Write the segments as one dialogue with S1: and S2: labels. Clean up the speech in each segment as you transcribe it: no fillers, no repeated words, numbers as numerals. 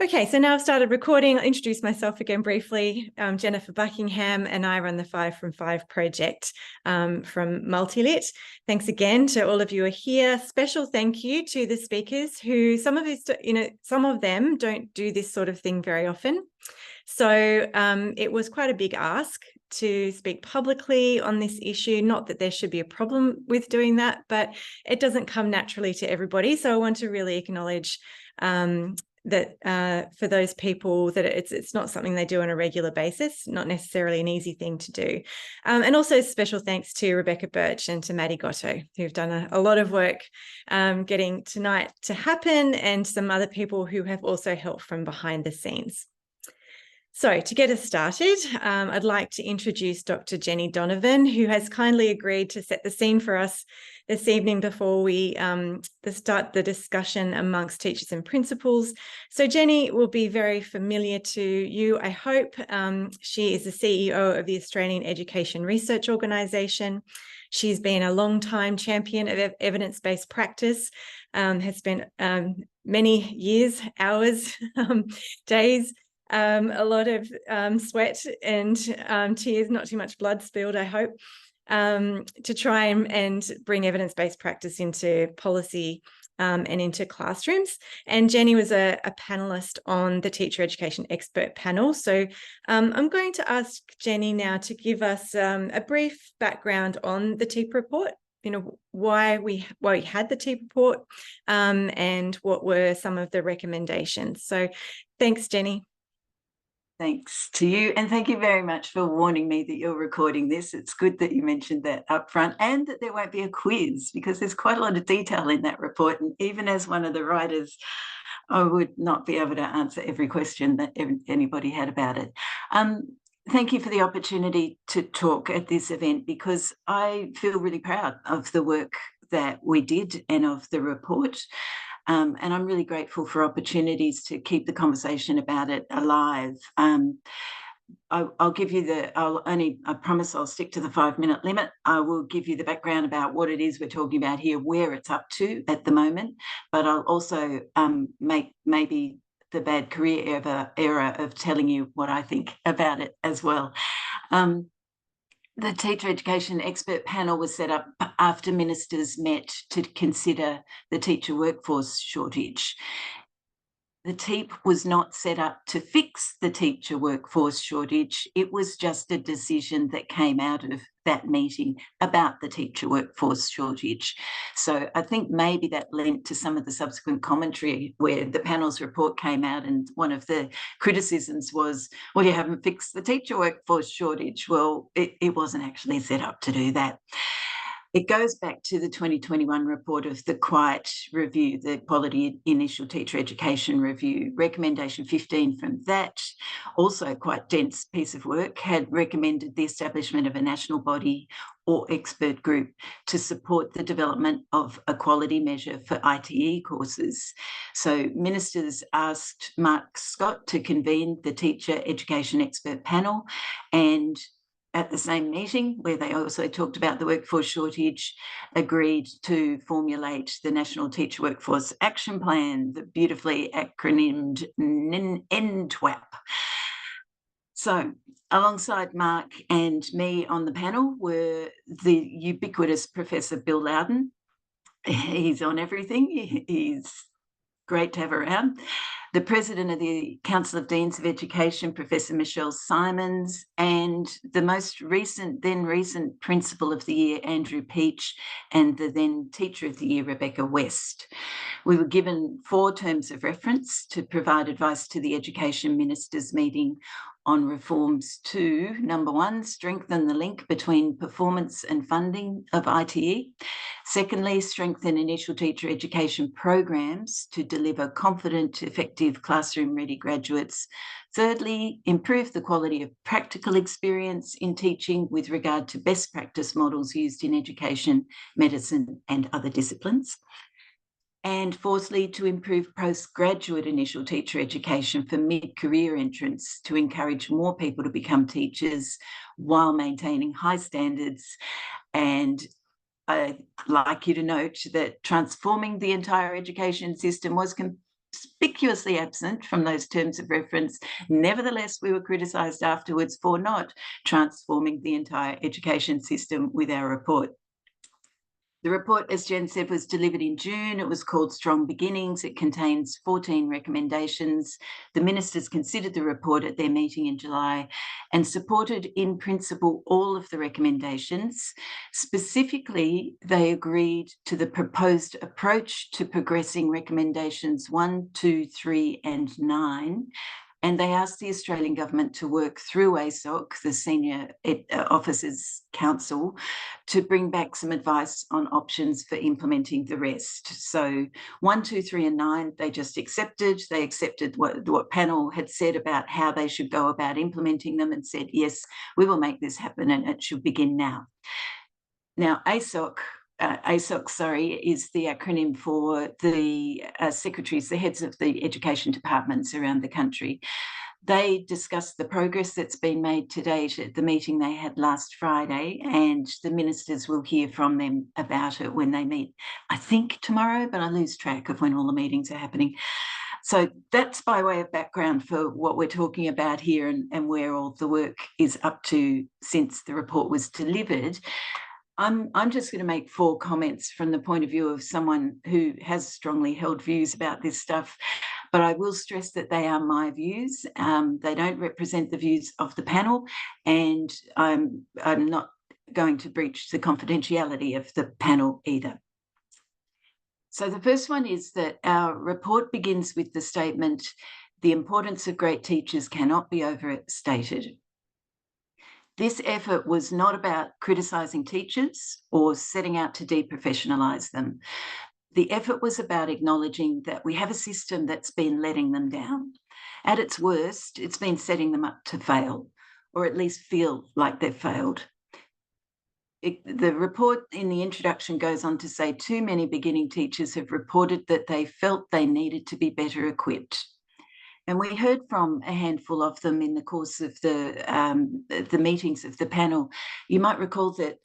S1: Okay, so now I've started recording. I'll introduce myself again briefly. I'm Jennifer Buckingham, and I run the 5 from 5 project from Multilit. Thanks again to all of you who are here. Special thank you to the speakers who some of them don't do this sort of thing very often. So it was quite a big ask to speak publicly on this issue. Not that there should be a problem with doing that, but it doesn't come naturally to everybody. So I want to really acknowledge that for those people that it's not something they do on a regular basis, not necessarily an easy thing to do. And also special thanks to Rebecca Birch and to Maddie Gotto, who've done a lot of work getting tonight to happen, and some other people who have also helped from behind the scenes. So to get us started, I'd like to introduce Dr. Jenny Donovan, who has kindly agreed to set the scene for us this evening before we start the discussion amongst teachers and principals. So Jenny will be very familiar to you, I hope. She is the CEO of the Australian Education Research Organisation. She's been a long-time champion of evidence-based practice, has spent many years, hours, days, a lot of sweat and tears, not too much blood spilled, I hope, to try and bring evidence-based practice into policy and into classrooms. And Jenny was a panelist on the Teacher Education Expert Panel. So I'm going to ask Jenny now to give us a brief background on the TEEP report, why we had the TEEP report, and what were some of the recommendations. So thanks, Jenny.
S2: Thanks to you, and thank you very much for warning me that you're recording this. It's good that you mentioned that up front, and that there won't be a quiz, because there's quite a lot of detail in that report, and even as one of the writers, I would not be able to answer every question that anybody had about it. Thank you for the opportunity to talk at this event, because I feel really proud of the work that we did and of the report. And I'm really grateful for opportunities to keep the conversation about it alive. I'll give you I promise I'll stick to the 5-minute limit. I will give you the background about what it is we're talking about here, where it's up to at the moment, but I'll also make maybe the bad career error of telling you what I think about it as well. The Teacher Education Expert Panel was set up after ministers met to consider the teacher workforce shortage. The TEEP was not set up to fix the teacher workforce shortage. It was just a decision that came out of that meeting about the teacher workforce shortage. So I think maybe that lent to some of the subsequent commentary where the panel's report came out, and one of the criticisms was, well, you haven't fixed the teacher workforce shortage. Well, it wasn't actually set up to do that. It goes back to the 2021 report of the QITE review, the Quality Initial Teacher Education Review. Recommendation 15 from that, also quite dense piece of work, had recommended the establishment of a national body or expert group to support the development of a quality measure for ITE courses. So ministers asked Mark Scott to convene the Teacher Education Expert Panel, and at the same meeting, where they also talked about the workforce shortage, agreed to formulate the National Teacher Workforce Action Plan, the beautifully acronymed NTWAP. So alongside Mark and me on the panel were the ubiquitous Professor Bill Loudon. He's on everything. He's great to have around. The President of the Council of Deans of Education, Professor Michelle Simons, and the most recent Principal of the Year, Andrew Peach, and the then Teacher of the Year, Rebecca West. We were given 4 terms of reference to provide advice to the Education Ministers meeting on reforms to, number 1, strengthen the link between performance and funding of ITE. Secondly, strengthen initial teacher education programs to deliver confident, effective, classroom-ready graduates. Thirdly, improve the quality of practical experience in teaching with regard to best practice models used in education, medicine, and other disciplines. And fourthly, to improve postgraduate initial teacher education for mid-career entrants to encourage more people to become teachers while maintaining high standards. And I'd like you to note that transforming the entire education system was conspicuously absent from those terms of reference. Nevertheless, we were criticised afterwards for not transforming the entire education system with our report. The report, as Jen said, was delivered in June. It was called Strong Beginnings. It contains 14 recommendations. The ministers considered the report at their meeting in July and supported in principle all of the recommendations. Specifically, they agreed to the proposed approach to progressing recommendations 1, 2, 3, and 9. And they asked the Australian government to work through ASOC, the Senior Officers Council, to bring back some advice on options for implementing the rest. So 1, 2, 3, and 9, they just accepted. They accepted what panel had said about how they should go about implementing them and said, yes, we will make this happen and it should begin now. Now, ASOC is the acronym for the secretaries, the heads of the education departments around the country. They discussed the progress that's been made to date at the meeting they had last Friday, and the ministers will hear from them about it when they meet, I think tomorrow, but I lose track of when all the meetings are happening. So that's by way of background for what we're talking about here and where all the work is up to since the report was delivered. I'm just going to make 4 comments from the point of view of someone who has strongly held views about this stuff, but I will stress that they are my views. They don't represent the views of the panel, and I'm not going to breach the confidentiality of the panel either. So the first one is that our report begins with the statement, the importance of great teachers cannot be overstated. This effort was not about criticising teachers or setting out to deprofessionalise them. The effort was about acknowledging that we have a system that's been letting them down. At its worst, it's been setting them up to fail, or at least feel like they've failed. The report in the introduction goes on to say too many beginning teachers have reported that they felt they needed to be better equipped. And we heard from a handful of them in the course of the meetings of the panel. You might recall that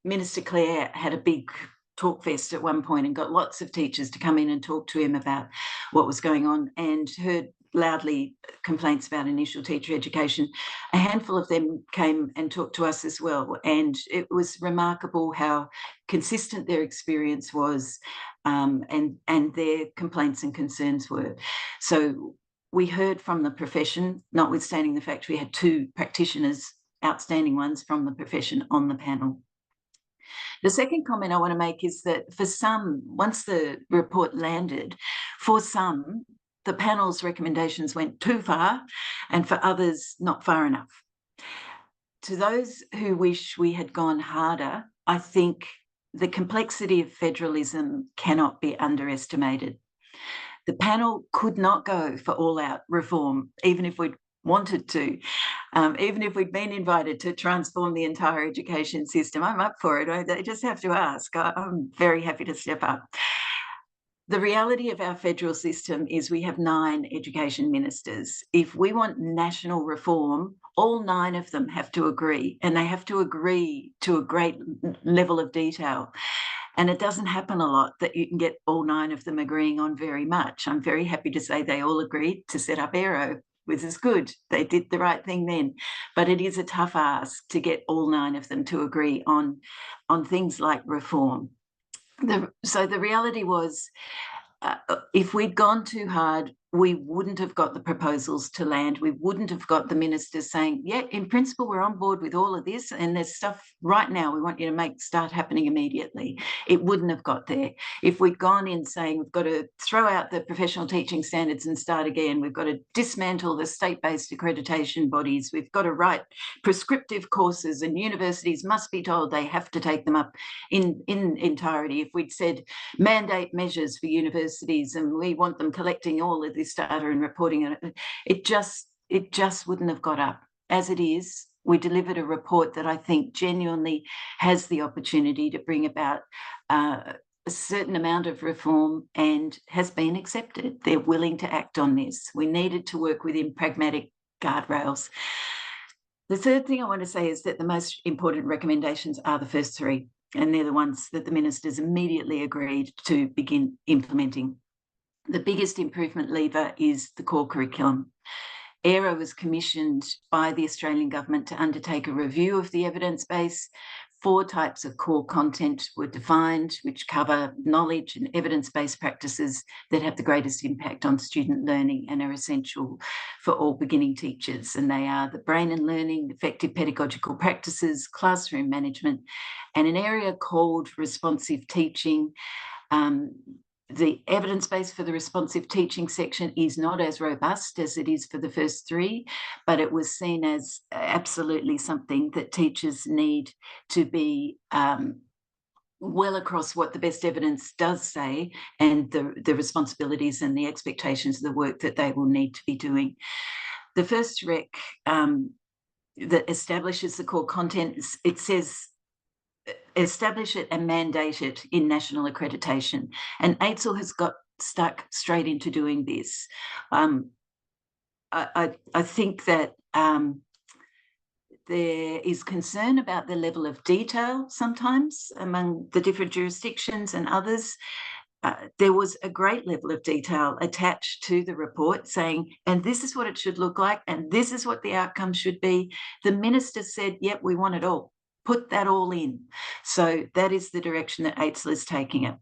S2: Minister Clare had a big talk fest at one point and got lots of teachers to come in and talk to him about what was going on, and heard loudly complaints about initial teacher education. A handful of them came and talked to us as well, and it was remarkable how consistent their experience was, and their complaints and concerns were. So we heard from the profession, notwithstanding the fact we had 2 practitioners, outstanding ones from the profession on the panel. The second comment I want to make is that for some, once the report landed, for some, the panel's recommendations went too far, and for others, not far enough. To those who wish we had gone harder, I think the complexity of federalism cannot be underestimated. The panel could not go for all-out reform, even if we'd wanted to, even if we'd been invited to transform the entire education system. I'm up for it. They just have to ask. I'm very happy to step up. The reality of our federal system is we have 9 education ministers. If we want national reform, all 9 of them have to agree, and they have to agree to a great level of detail. And it doesn't happen a lot that you can get all 9 of them agreeing on very much. I'm very happy to say they all agreed to set up Aero, which is good. They did the right thing then. But it is a tough ask to get all 9 of them to agree on things like reform. So the reality was, if we'd gone too hard, we wouldn't have got the proposals to land. We wouldn't have got the ministers saying, yeah, in principle, we're on board with all of this, and there's stuff right now we want you to start happening immediately. It wouldn't have got there. If we'd gone in saying we've got to throw out the professional teaching standards and start again, we've got to dismantle the state-based accreditation bodies, we've got to write prescriptive courses, and universities must be told they have to take them up in entirety. If we'd said mandate measures for universities and we want them collecting all of this data and reporting it, it just wouldn't have got up. As it is, we delivered a report that I think genuinely has the opportunity to bring about a certain amount of reform and has been accepted. They're willing to act on this. We needed to work within pragmatic guardrails. The third thing I want to say is that the most important recommendations are the first 3, and they're the ones that the ministers immediately agreed to begin implementing. The biggest improvement lever is the core curriculum. ERA was commissioned by the Australian government to undertake a review of the evidence base. 4 types of core content were defined, which cover knowledge and evidence-based practices that have the greatest impact on student learning and are essential for all beginning teachers. And they are the brain and learning, effective pedagogical practices, classroom management, and an area called responsive teaching. The evidence base for the responsive teaching section is not as robust as it is for the first 3, but it was seen as absolutely something that teachers need to be well across what the best evidence does say and the responsibilities and the expectations of the work that they will need to be doing. The first rec that establishes the core content, it says establish it and mandate it in national accreditation. And AITSL has got stuck straight into doing this. I think that there is concern about the level of detail sometimes among the different jurisdictions and others. There was a great level of detail attached to the report saying, and this is what it should look like, and this is what the outcome should be. The minister said, yep, we want it all. Put that all in. So that is the direction that AITSL is taking it.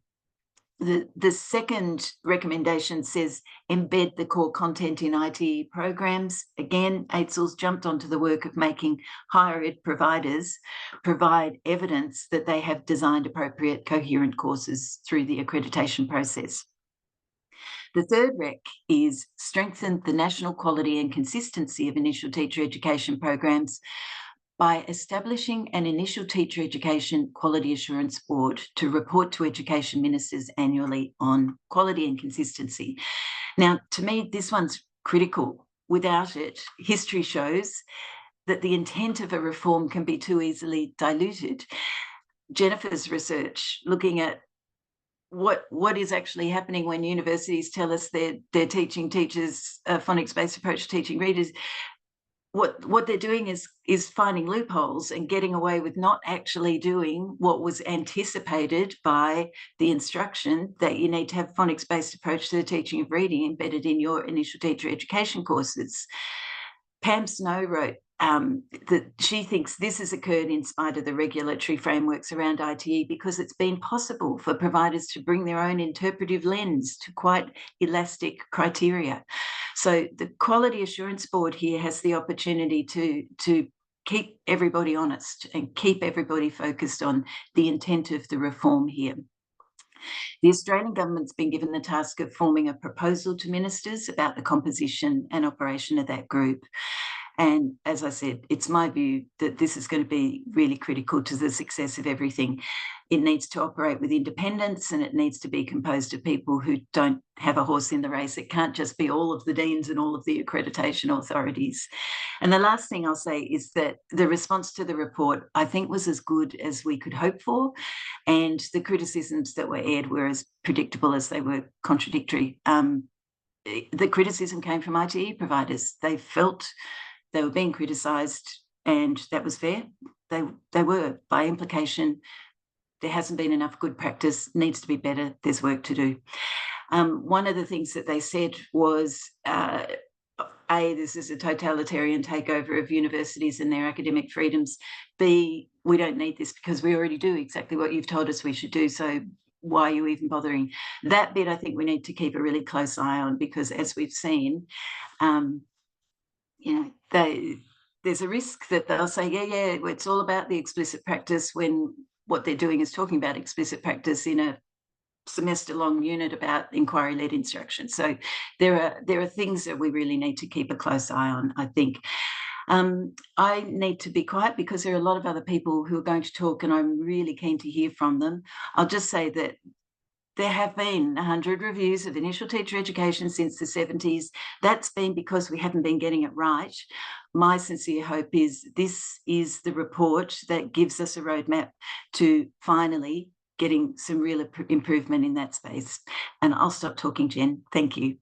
S2: The second recommendation says embed the core content in ITE programs. Again, AITSL's jumped onto the work of making higher ed providers provide evidence that they have designed appropriate coherent courses through the accreditation process. The third rec is strengthen the national quality and consistency of initial teacher education programs by establishing an initial teacher education quality assurance board to report to education ministers annually on quality and consistency. Now, to me, this one's critical. Without it, history shows that the intent of a reform can be too easily diluted. Jennifer's research looking at what is actually happening when universities tell us they're teaching teachers a phonics-based approach to teaching readers. What they're doing is finding loopholes and getting away with not actually doing what was anticipated by the instruction that you need to have phonics-based approach to the teaching of reading embedded in your initial teacher education courses. Pam Snow wrote that she thinks this has occurred in spite of the regulatory frameworks around ITE because it's been possible for providers to bring their own interpretive lens to quite elastic criteria. So the Quality Assurance Board here has the opportunity to keep everybody honest and keep everybody focused on the intent of the reform here. The Australian government's been given the task of forming a proposal to ministers about the composition and operation of that group. And as I said, it's my view that this is going to be really critical to the success of everything. It needs to operate with independence and it needs to be composed of people who don't have a horse in the race. It can't just be all of the deans and all of the accreditation authorities. And the last thing I'll say is that the response to the report, I think, was as good as we could hope for. And the criticisms that were aired were as predictable as they were contradictory. The criticism came from ITE providers. They felt they were being criticised, and that was fair. They were, by implication. There hasn't been enough good practice, needs to be better, there's work to do. One of the things that they said was, A, this is a totalitarian takeover of universities and their academic freedoms. B, we don't need this because we already do exactly what you've told us we should do, so why are you even bothering? That bit I think we need to keep a really close eye on because as we've seen, there's a risk that they'll say, yeah, it's all about the explicit practice when what they're doing is talking about explicit practice in a semester-long unit about inquiry-led instruction. So there are things that we really need to keep a close eye on, I think. I need to be quiet because there are a lot of other people who are going to talk and I'm really keen to hear from them. I'll just say that there have been 100 reviews of initial teacher education since the 70s. That's been because we haven't been getting it right. My sincere hope is this is the report that gives us a roadmap to finally getting some real improvement in that space. And I'll stop talking, Jen. Thank you.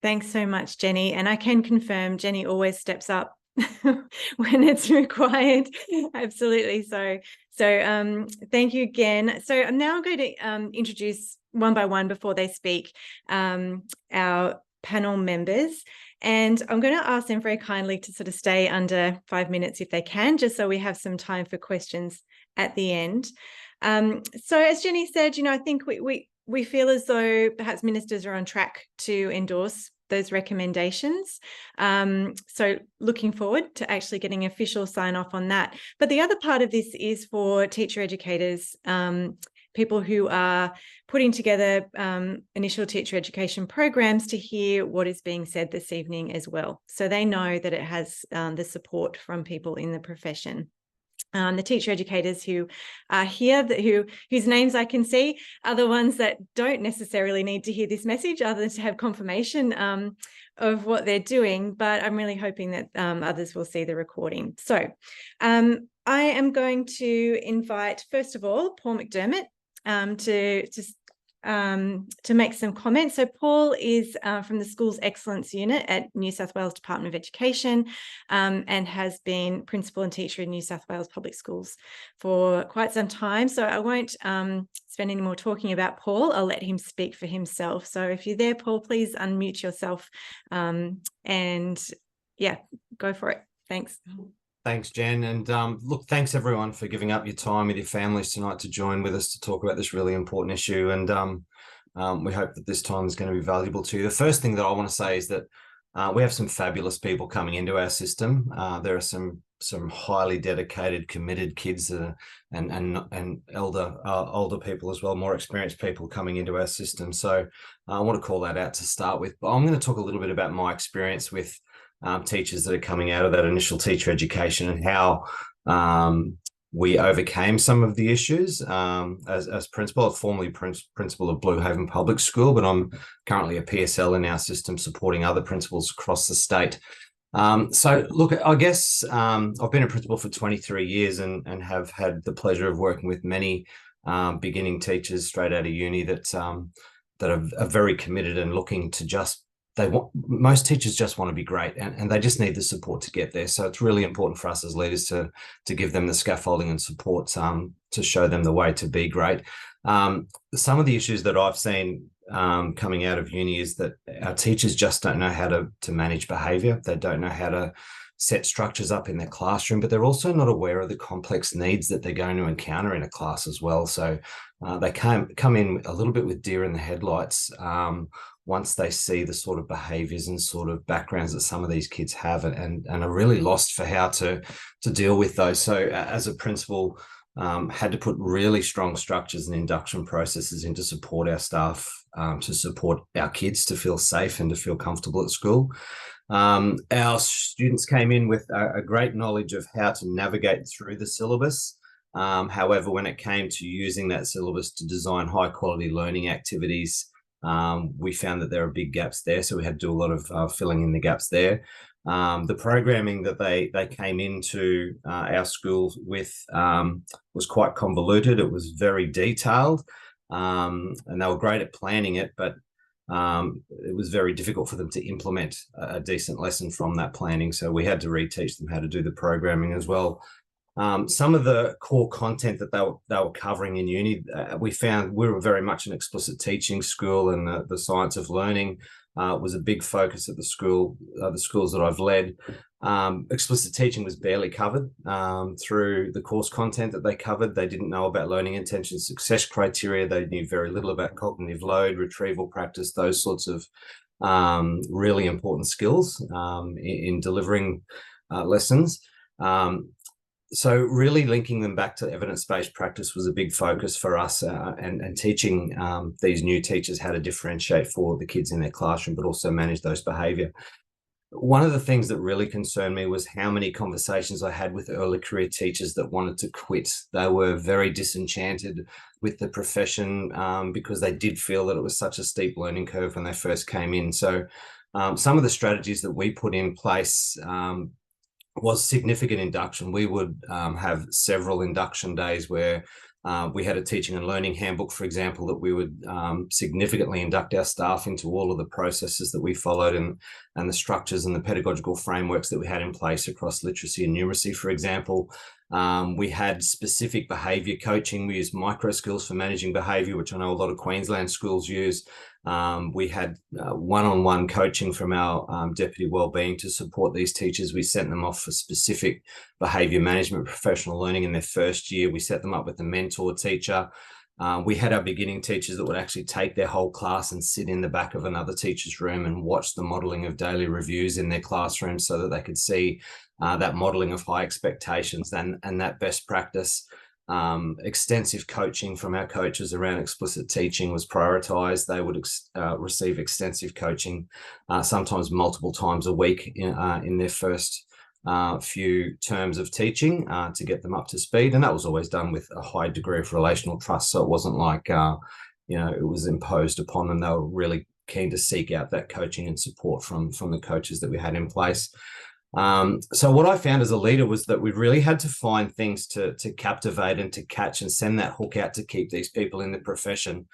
S1: Thanks so much, Jenny. And I can confirm Jenny always steps up when it's required. Absolutely. So thank you again. So I'm now going to introduce one by one before they speak our panel members. And I'm going to ask them very kindly to sort of stay under 5 minutes if they can, just so we have some time for questions at the end. So as Jenny said, I think we feel as though perhaps ministers are on track to endorse those recommendations. So looking forward to actually getting official sign off on that. But the other part of this is for teacher educators, people who are putting together initial teacher education programs, to hear what is being said this evening as well. So they know that it has the support from people in the profession. The teacher educators who are here, whose names I can see, are the ones that don't necessarily need to hear this message other than to have confirmation of what they're doing. But I'm really hoping that others will see the recording. So I am going to invite, first of all, Paul McDermott to make some comments. So Paul is from the Schools Excellence Unit at New South Wales Department of Education, and has been principal and teacher in New South Wales Public Schools for quite some time. So I won't spend any more talking about Paul. I'll let him speak for himself. So if you're there, Paul, please unmute yourself and yeah, go for it. Thanks.
S3: Thanks, Jen. And look, thanks everyone for giving up your time with your families tonight to join with us to talk about this really important issue. And we hope that this time is going to be valuable to you. The first thing that I want to say is that we have some fabulous people coming into our system. There are some highly dedicated, committed kids and older people as well, more experienced people coming into our system. So I want to call that out to start with. But I'm going to talk a little bit about my experience with teachers that are coming out of that initial teacher education and how we overcame some of the issues as principal. I'm formerly principal of Blue Haven Public School, but I'm currently a PSL in our system supporting other principals across the state. So look, I guess I've been a principal for 23 years and have had the pleasure of working with many beginning teachers straight out of uni that are very committed and looking to most teachers just want to be great and they just need the support to get there. So it's really important for us as leaders to give them the scaffolding and support to show them the way to be great. Some of the issues that I've seen coming out of uni is that our teachers just don't know how to manage behaviour. They don't know how to set structures up in their classroom, but they're also not aware of the complex needs that they're going to encounter in a class as well. So they come in a little bit with deer in the headlights once they see the sort of behaviours and sort of backgrounds that some of these kids have and are really lost for how to deal with those. So as a principal, had to put really strong structures and induction processes in to support our staff, to support our kids to feel safe and to feel comfortable at school. Our students came in with a great knowledge of how to navigate through the syllabus. However, when it came to using that syllabus to design high quality learning activities, we found that there are big gaps there. So we had to do a lot of filling in the gaps there. The programming that they came into our school with was quite convoluted. It was very detailed, and they were great at planning it, but it was very difficult for them to implement a decent lesson from that planning. So we had to reteach them how to do the programming as well. Some of the core content that they were covering in uni, we found we were very much an explicit teaching school, and the science of learning was a big focus at the school, the schools that I've led. Explicit teaching was barely covered through the course content that they covered. They didn't know about learning intention success criteria. They knew very little about cognitive load, retrieval practice, those sorts of really important skills in delivering lessons. So really linking them back to evidence-based practice was a big focus for us, and teaching these new teachers how to differentiate for the kids in their classroom, but also manage those behaviour. One of the things that really concerned me was how many conversations I had with early career teachers that wanted to quit. They were very disenchanted with the profession because they did feel that it was such a steep learning curve when they first came in. So some of the strategies that we put in place was significant induction. We would have several induction days where We had a teaching and learning handbook, for example, that we would significantly induct our staff into all of the processes that we followed and the structures and the pedagogical frameworks that we had in place across literacy and numeracy, for example. We had specific behaviour coaching. We used micro skills for managing behaviour, which I know a lot of Queensland schools use. We had one-on-one coaching from our deputy wellbeing to support these teachers. We sent them off for specific behaviour management, professional learning in their first year. We set them up with a mentor teacher. We had our beginning teachers that would actually take their whole class and sit in the back of another teacher's room and watch the modelling of daily reviews in their classroom so that they could see that modelling of high expectations and that best practice. Extensive coaching from our coaches around explicit teaching was prioritised. They would receive extensive coaching, sometimes multiple times a week in their first few terms of teaching to get them up to speed. And that was always done with a high degree of relational trust. So it wasn't like, it was imposed upon them. They were really keen to seek out that coaching and support from the coaches that we had in place. So what I found as a leader was that we really had to find things to captivate and to catch and send that hook out to keep these people in the profession.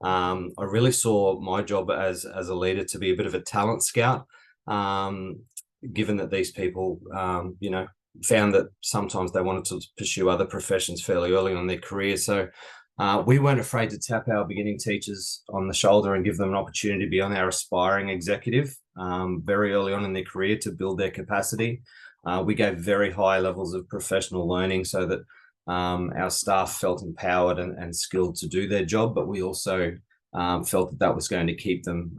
S3: I really saw my job as a leader to be a bit of a talent scout, given that these people, found that sometimes they wanted to pursue other professions fairly early on in their career. So we weren't afraid to tap our beginning teachers on the shoulder and give them an opportunity to be on our aspiring executive very early on in their career to build their capacity. We gave very high levels of professional learning so that our staff felt empowered and skilled to do their job, but we also felt that was going to keep them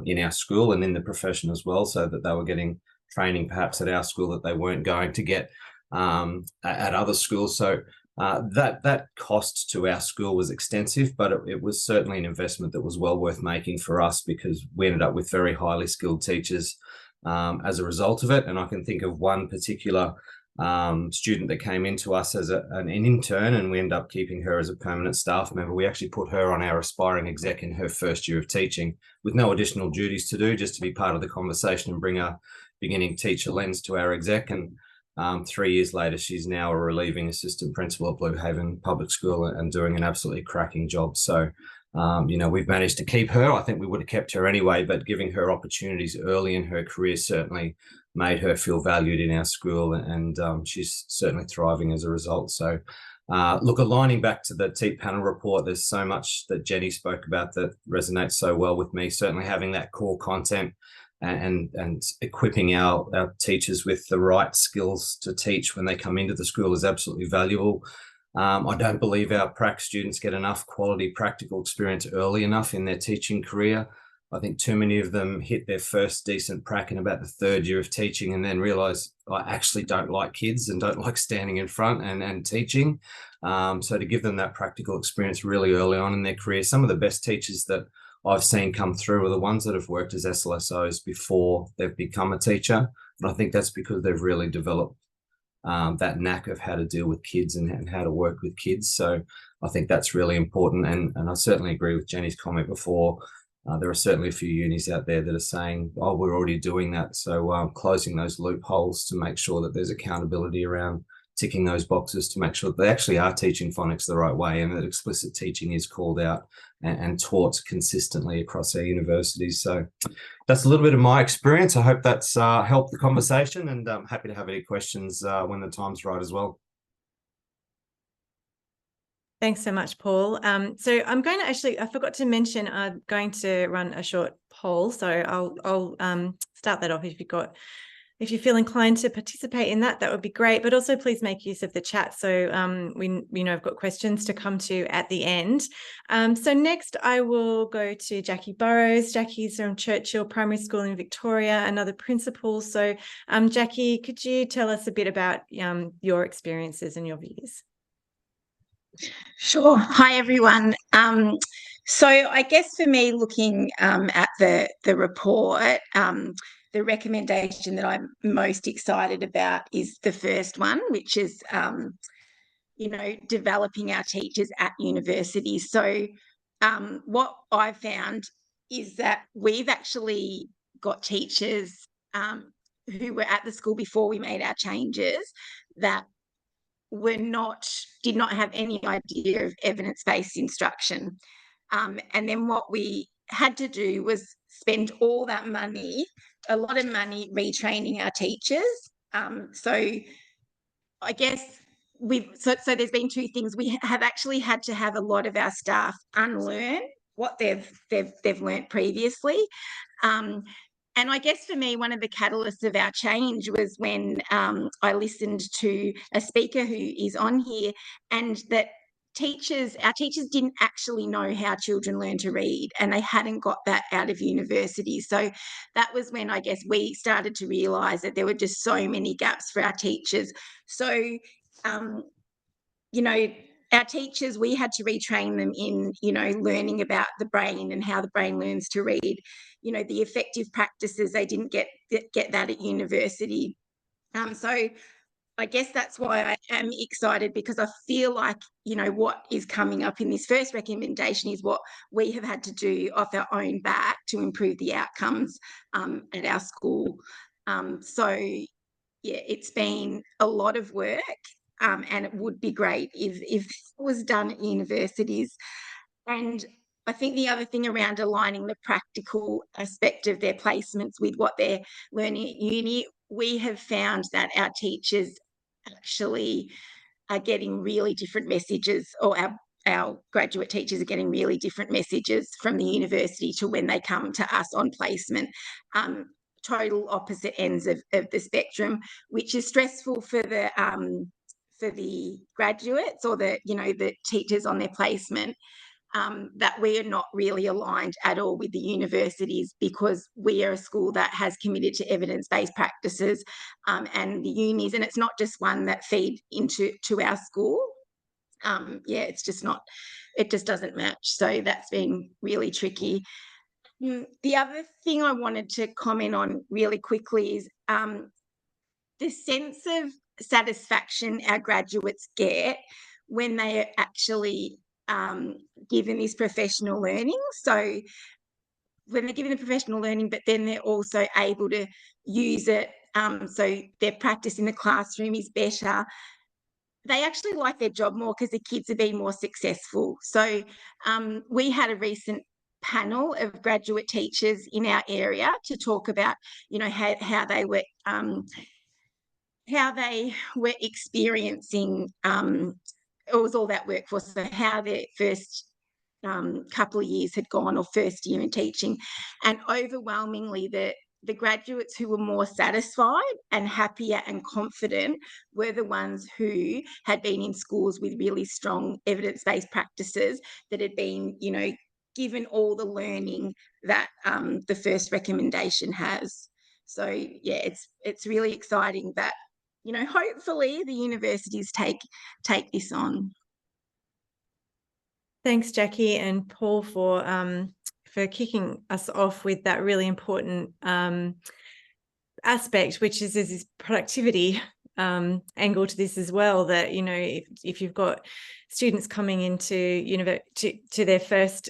S3: in our school and in the profession as well, so that they were getting training perhaps at our school that they weren't going to get at other schools. So that cost to our school was extensive, but it was certainly an investment that was well worth making for us, because we ended up with very highly skilled teachers as a result of it. And I can think of one particular student that came into us as an intern, and we ended up keeping her as a permanent staff member. We actually put her on our aspiring exec in her first year of teaching with no additional duties to do, just to be part of the conversation and bring a beginning teacher lens to our exec. And 3 years later, she's now a relieving assistant principal at Blue Haven Public School and doing an absolutely cracking job. So, we've managed to keep her. I think we would have kept her anyway, but giving her opportunities early in her career certainly made her feel valued in our school, and she's certainly thriving as a result. So, aligning back to the TEEP panel report, there's so much that Jenny spoke about that resonates so well with me. Certainly having that core content and equipping our teachers with the right skills to teach when they come into the school is absolutely valuable. I don't believe our prac students get enough quality practical experience early enough in their teaching career. I think too many of them hit their first decent prac in about the third year of teaching and then realise I actually don't like kids and don't like standing in front and teaching. So to give them that practical experience really early on in their career, some of the best teachers that I've seen come through are the ones that have worked as SLSOs before they've become a teacher. And I think that's because they've really developed that knack of how to deal with kids and how to work with kids. So I think that's really important. And I certainly agree with Jenny's comment before. There are certainly a few unis out there that are saying, oh, we're already doing that. So closing those loopholes to make sure that there's accountability around ticking those boxes to make sure that they actually are teaching phonics the right way and that explicit teaching is called out and taught consistently across our universities. So that's a little bit of my experience. I hope that's helped the conversation, and I'm happy to have any questions when the time's right as well.
S1: Thanks so much, Paul. So I'm going to I forgot to mention, I'm going to run a short poll. So I'll start that off. If you feel inclined to participate in that would be great. But also please make use of the chat. So I've got questions to come to at the end. So next I will go to Jackie Burrows. Jackie's from Churchill Primary School in Victoria, another principal. So Jackie, could you tell us a bit about your experiences and your views?
S4: Sure. Hi, everyone. So I guess for me, looking at the report, the recommendation that I'm most excited about is the first one, which is, developing our teachers at universities. So what I've found is that we've actually got teachers who were at the school before we made our changes that did not have any idea of evidence-based instruction. And then what we had to do was spend all that money, a lot of money, retraining our teachers. So I guess so there's been two things. We have actually had to have a lot of our staff unlearn what they've learnt previously. And I guess for me, one of the catalysts of our change was when I listened to a speaker who is on here, and that our teachers didn't actually know how children learn to read, and they hadn't got that out of university. So that was when I guess we started to realise that there were just so many gaps for our teachers. So, you know, our teachers, we had to retrain them in, you know, learning about the brain and how the brain learns to read, you know, the effective practices. They didn't get that at university. So I guess that's why I am excited, because I feel like, you know, what is coming up in this first recommendation is what we have had to do off our own back to improve the outcomes at our school. So, yeah, it's been a lot of work. And it would be great if it was done at universities. And I think the other thing around aligning the practical aspect of their placements with what they're learning at uni, we have found that our teachers actually are getting really different messages, or our graduate teachers are getting really different messages from the university to when they come to us on placement. Total opposite ends of the spectrum, which is stressful for the graduates, or the teachers on their placement, that we are not really aligned at all with the universities, because we are a school that has committed to evidence-based practices, and the unis, and it's not just one that feed into our school. It's just not, it just doesn't match. So that's been really tricky. The other thing I wanted to comment on really quickly is the sense of satisfaction our graduates get when they are actually given this professional learning. So when they're given the professional learning, but then they're also able to use it, so their practice in the classroom is better, they actually like their job more because the kids are being more successful. So we had a recent panel of graduate teachers in our area to talk about, you know, how they were experiencing, it was all that workforce, so how their first couple of years had gone, or first year in teaching. And overwhelmingly, the graduates who were more satisfied and happier and confident were the ones who had been in schools with really strong evidence-based practices, that had been, you know, given all the learning that the first recommendation has. So yeah, it's really exciting that, you know, hopefully the universities take this on.
S1: Thanks, Jackie and Paul, for kicking us off with that really important aspect, which is this productivity angle to this as well. That, you know, if you've got students coming into to their first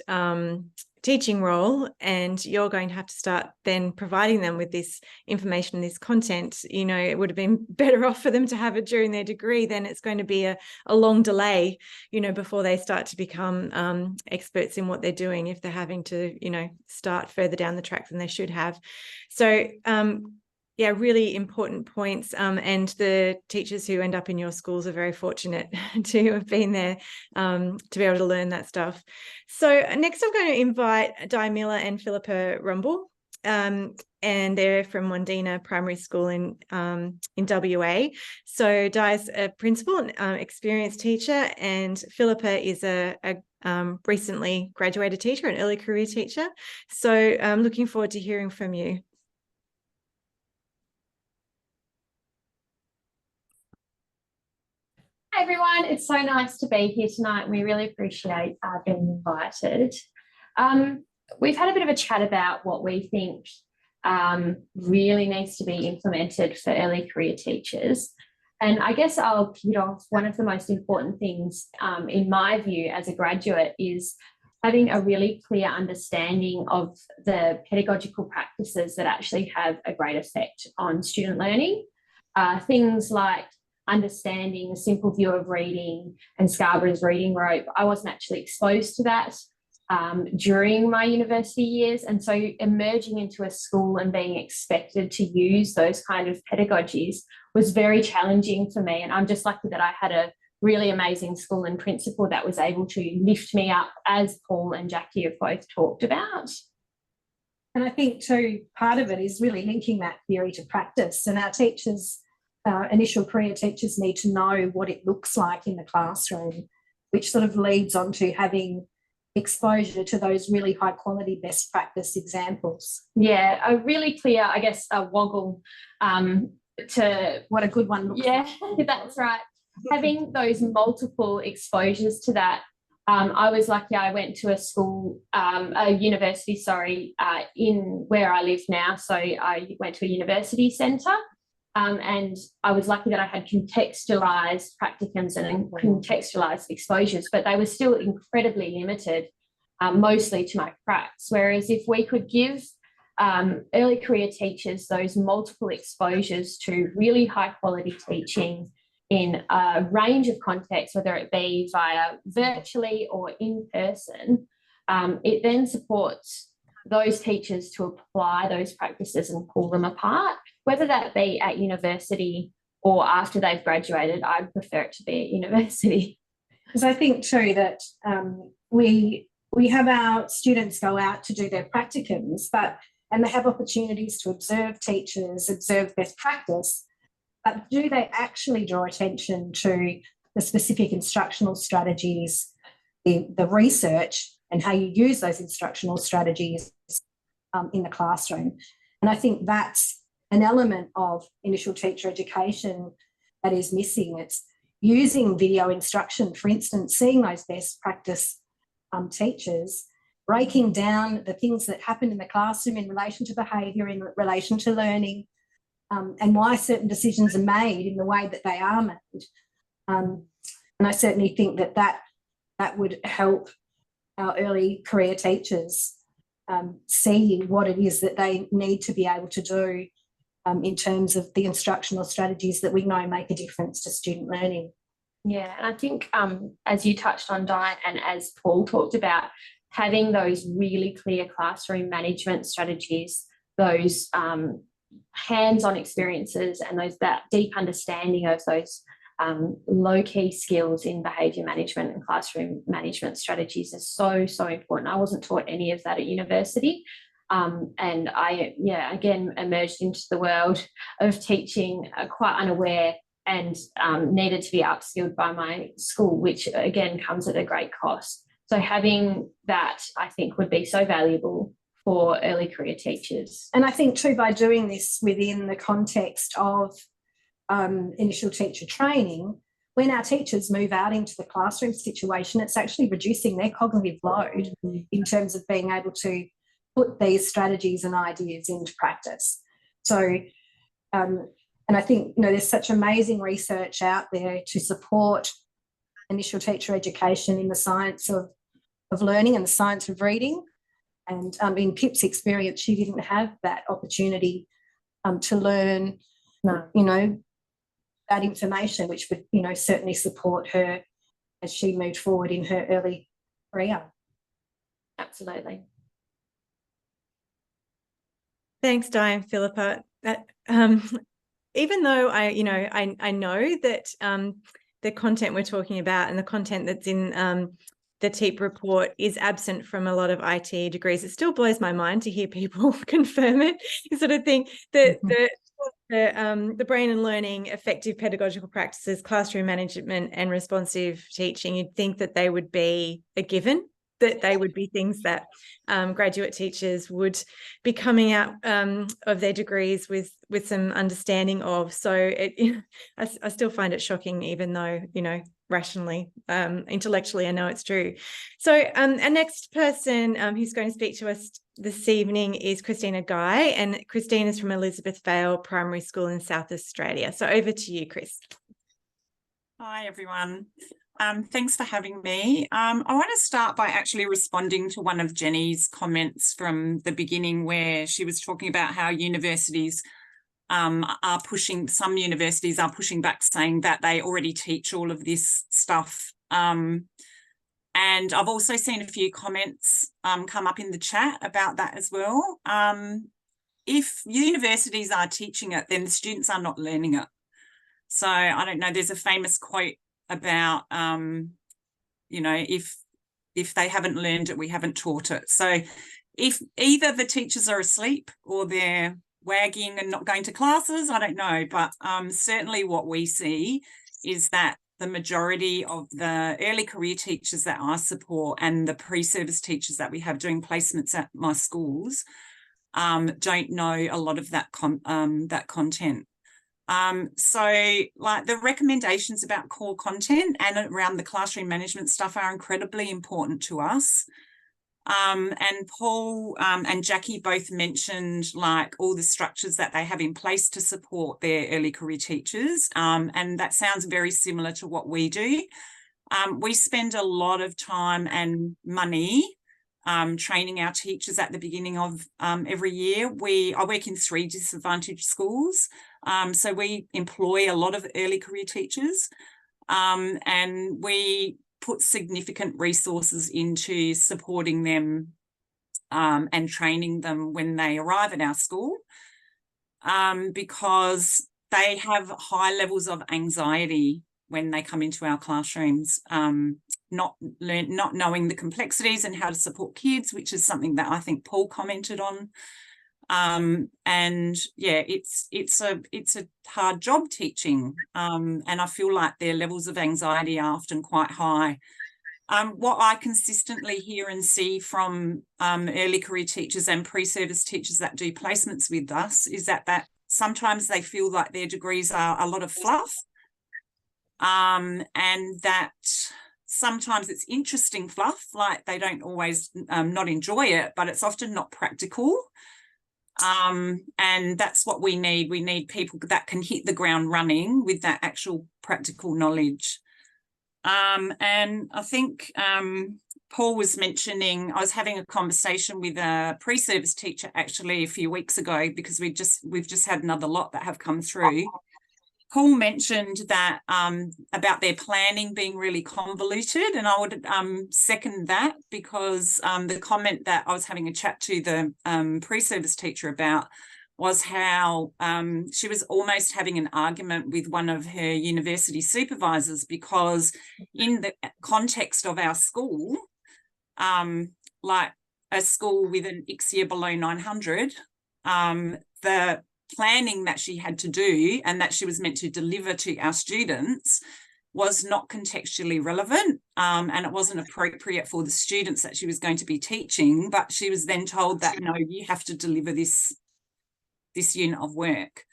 S1: teaching role, and you're going to have to start then providing them with this information, this content, you know, it would have been better off for them to have it during their degree. Then it's going to be a long delay, you know, before they start to become experts in what they're doing, if they're having to, you know, start further down the track than they should have. So yeah, really important points. And the teachers who end up in your schools are very fortunate to have been there to be able to learn that stuff. So next I'm going to invite Di Miller and Philippa Rumble. And they're from Wandina Primary School in WA. So Di's a principal and experienced teacher, and Philippa is a recently graduated teacher, an early career teacher. So I'm looking forward to hearing from you.
S5: Hi everyone, it's so nice to be here tonight. We really appreciate being invited. We've had a bit of a chat about what we think really needs to be implemented for early career teachers. And I guess I'll kick it off. One of the most important things, in my view, as a graduate, is having a really clear understanding of the pedagogical practices that actually have a great effect on student learning. Things like understanding the simple view of reading and Scarborough's reading rope. I wasn't actually exposed to that during my university years. And so emerging into a school and being expected to use those kind of pedagogies was very challenging for me. And I'm just lucky that I had a really amazing school and principal that was able to lift me up, as Paul and Jackie have both talked about.
S6: And I think too, part of it is really linking that theory to practice. And our teachers, initial career teachers, need to know what it looks like in the classroom, which sort of leads on to having exposure to those really high quality best practice examples.
S5: Yeah, a really clear, I guess, a woggle to
S6: what a good one looks
S5: like. Yeah, that's right. Having those multiple exposures to that. I was lucky I went to a university, in where I live now. So I went to a university centre, and I was lucky that I had contextualised practicums and contextualised exposures, but they were still incredibly limited, mostly to my pracs. Whereas if we could give early career teachers those multiple exposures to really high quality teaching in a range of contexts, whether it be via virtually or in person, it then supports those teachers to apply those practices and pull them apart, whether that be at university or after they've graduated. I'd prefer it to be at university.
S6: Because I think too that we have our students go out to do their practicums, and they have opportunities to observe teachers, observe best practice, but do they actually draw attention to the specific instructional strategies, the research, and how you use those instructional strategies in the classroom? And I think that's an element of initial teacher education that is missing. It's using video instruction, for instance, seeing those best practice teachers, breaking down the things that happen in the classroom in relation to behaviour, in relation to learning, and why certain decisions are made in the way that they are made. And I certainly think that would help our early career teachers see what it is that they need to be able to do in terms of the instructional strategies that we know make a difference to student learning.
S5: Yeah, and I think as you touched on, Di, and as Paul talked about, having those really clear classroom management strategies, those hands-on experiences, and that deep understanding of those low-key skills in behaviour management and classroom management strategies is so important. I wasn't taught any of that at university, and I again emerged into the world of teaching quite unaware, and needed to be upskilled by my school, which again comes at a great cost. So having that, I think, would be so valuable for early career teachers.
S6: And I think too, by doing this within the context of initial teacher training, when our teachers move out into the classroom situation, it's actually reducing their cognitive load in terms of being able to put these strategies and ideas into practice. So, and I think, there's such amazing research out there to support initial teacher education in the science of learning and the science of reading. And in Pip's experience, she didn't have that opportunity to learn, that information, which would, certainly support her as she moved forward in her early career.
S5: Absolutely.
S1: Thanks, Di and Philippa. Even though I know that the content we're talking about and the content that's in the TEEP report is absent from a lot of IT degrees, it still blows my mind to hear people confirm it. You sort of think that the brain and learning, effective pedagogical practices, classroom management and responsive teaching, you'd think that they would be a given, that they would be things that graduate teachers would be coming out of their degrees with some understanding of. So I still find it shocking, even though, rationally, intellectually, I know it's true. So our next person who's going to speak to us this evening is Christina Guy, and Christina's from Elizabeth Vale Primary School in South Australia. So over to you, Chris.
S7: Hi, everyone. Thanks for having me. I want to start by actually responding to one of Jenny's comments from the beginning, where she was talking about how universities are pushing, some universities are pushing back, saying that they already teach all of this stuff. And I've also seen a few comments come up in the chat about that as well. If universities are teaching it, then the students are not learning it. So I don't know, there's a famous quote about, you know, if they haven't learned it, we haven't taught it. So if either the teachers are asleep or they're wagging and not going to classes, I don't know. But certainly what we see is that the majority of the early career teachers that I support and the pre-service teachers that we have doing placements at my schools don't know a lot of that content. So like the recommendations about core content and around the classroom management stuff are incredibly important to us. And Paul and Jackie both mentioned like all the structures that they have in place to support their early career teachers. And that sounds very similar to what we do. We spend a lot of time and money training our teachers at the beginning of every year. I work in 3 disadvantaged schools. So we employ a lot of early career teachers, and we put significant resources into supporting them and training them when they arrive at our school, because they have high levels of anxiety when they come into our classrooms, not knowing the complexities and how to support kids, which is something that I think Paul commented on. And yeah, it's a hard job teaching, and I feel like their levels of anxiety are often quite high. What I consistently hear and see from early career teachers and pre-service teachers that do placements with us is that sometimes they feel like their degrees are a lot of fluff, and that sometimes it's interesting fluff, like they don't always not enjoy it, but it's often not practical. And that's what we need. We need people that can hit the ground running with that actual practical knowledge. And I think Paul was mentioning, I was having a conversation with a pre-service teacher actually a few weeks ago, because we've just had another lot that have come through. Paul mentioned that about their planning being really convoluted, and I would second that, because the comment that I was having a chat to the pre-service teacher about was how she was almost having an argument with one of her university supervisors, because in the context of our school, like a school with an ICSEA below 900, the planning that she had to do and that she was meant to deliver to our students was not contextually relevant, and it wasn't appropriate for the students that she was going to be teaching. But she was then told that, no, you have to deliver this unit of work.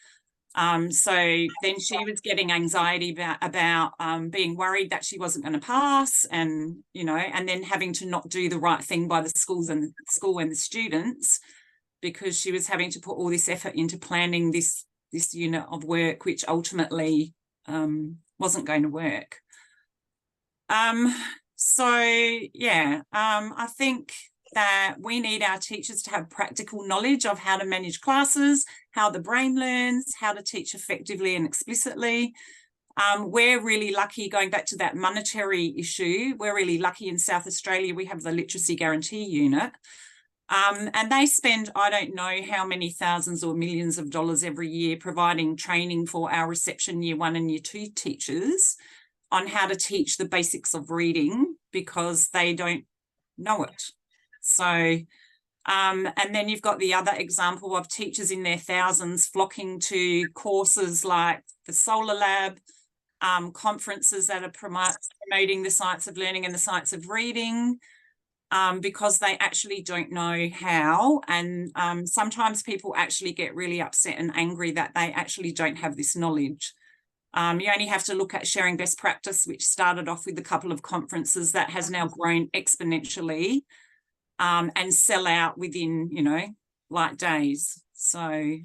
S7: So then she was getting anxiety about being worried that she wasn't going to pass, and and then having to not do the right thing by the school and the students, because she was having to put all this effort into planning this unit of work, which ultimately wasn't going to work. So yeah, I think that we need our teachers to have practical knowledge of how to manage classes, how the brain learns, how to teach effectively and explicitly. We're really lucky, going back to that monetary issue, we're really lucky in South Australia, we have the Literacy Guarantee Unit. And they spend, I don't know how many thousands or millions of dollars every year providing training for our reception year 1 and year 2 teachers on how to teach the basics of reading, because they don't know it. So, and then you've got the other example of teachers in their thousands flocking to courses like the Solar Lab, conferences that are promoting the science of learning and the science of reading, because they actually don't know how. And sometimes people actually get really upset and angry that they actually don't have this knowledge. You only have to look at Sharing Best Practice, which started off with a couple of conferences that has now grown exponentially, and sell out within, like days. So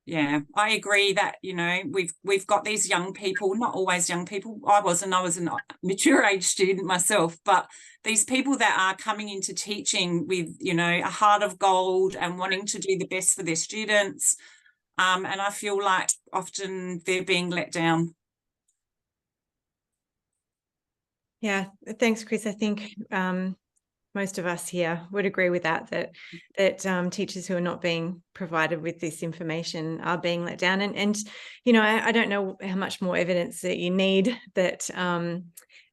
S7: yeah, I agree that, we've got these young people, not always young people. I was a mature age student myself, but these people that are coming into teaching with, a heart of gold and wanting to do the best for their students, And I feel like often they're being let down.
S1: Yeah, thanks, Chris. I think most of us here would agree with that teachers who are not being provided with this information are being let down. And you know, I don't know how much more evidence that you need that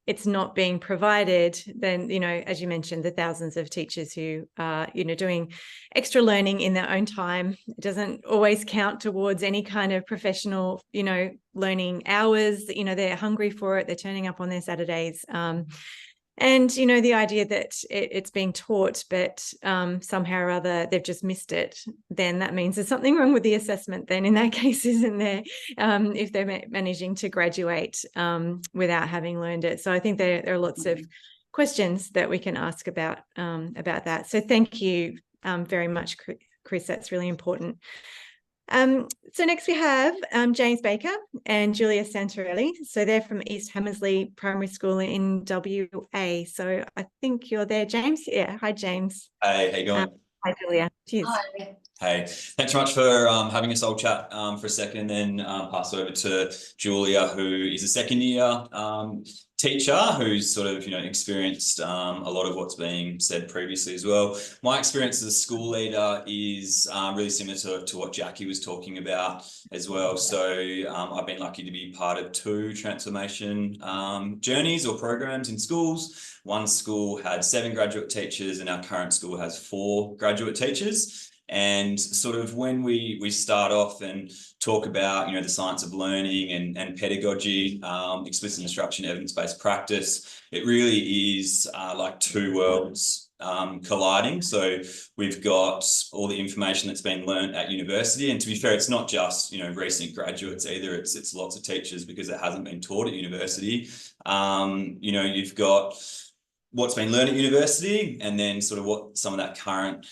S1: it's not being provided than, you know, as you mentioned, the thousands of teachers who are, you know, doing extra learning in their own time. It doesn't always count towards any kind of professional, you know, learning hours. You know, they're hungry for it. They're turning up on their Saturdays. And, you know, the idea that it's being taught, but somehow or other they've just missed it, then that means there's something wrong with the assessment then in that case, isn't there, if they're managing to graduate without having learned it. So I think there are lots of questions that we can ask about that. So thank you very much, Chris. That's really important. So next we have James Baker and Julia Santarelli. So they're from East Hammersley Primary School in WA. So I think you're there, James. Yeah. Hi, James.
S8: Hey, how you going?
S1: Hi, Julia. Cheers.
S8: Hi. Hey, thanks so much for having us all chat for a second, and then pass over to Julia, who is a second year teacher who's sort of, you know, experienced a lot of what's being said previously as well. My experience as a school leader is really similar to what Jackie was talking about as well. So I've been lucky to be part of 2 transformation journeys or programs in schools. One school had 7 graduate teachers, and our current school has 4 graduate teachers. And sort of when we start off and talk about, you know, the science of learning and pedagogy, explicit instruction, evidence-based practice, it really is like 2 worlds colliding. So we've got all the information that's been learned at university, and to be fair, it's not just, you know, recent graduates either. It's lots of teachers because it hasn't been taught at university. You know, you've got what's been learned at university, and then sort of what some of that current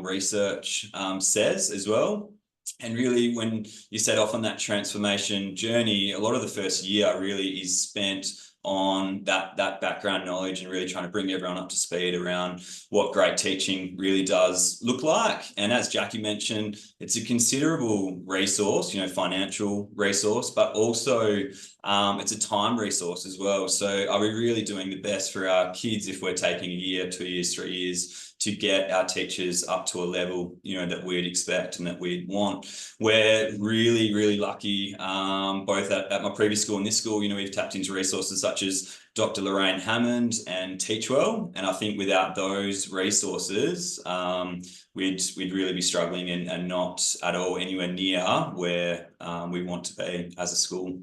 S8: research says as well. And really, when you set off on that transformation journey, a lot of the first year really is spent on that background knowledge and really trying to bring everyone up to speed around what great teaching really does look like. And as Jackie mentioned, it's a considerable resource, you know, financial resource, but also it's a time resource as well. So are we really doing the best for our kids if we're taking a year, 2 years, 3 years to get our teachers up to a level, you know, that we'd expect and that we'd want? We're really, really lucky, both at my previous school and this school. You know, we've tapped into resources such as Dr. Lorraine Hammond and Teachwell. And I think without those resources, we'd really be struggling and not at all anywhere near where we want to be as a school.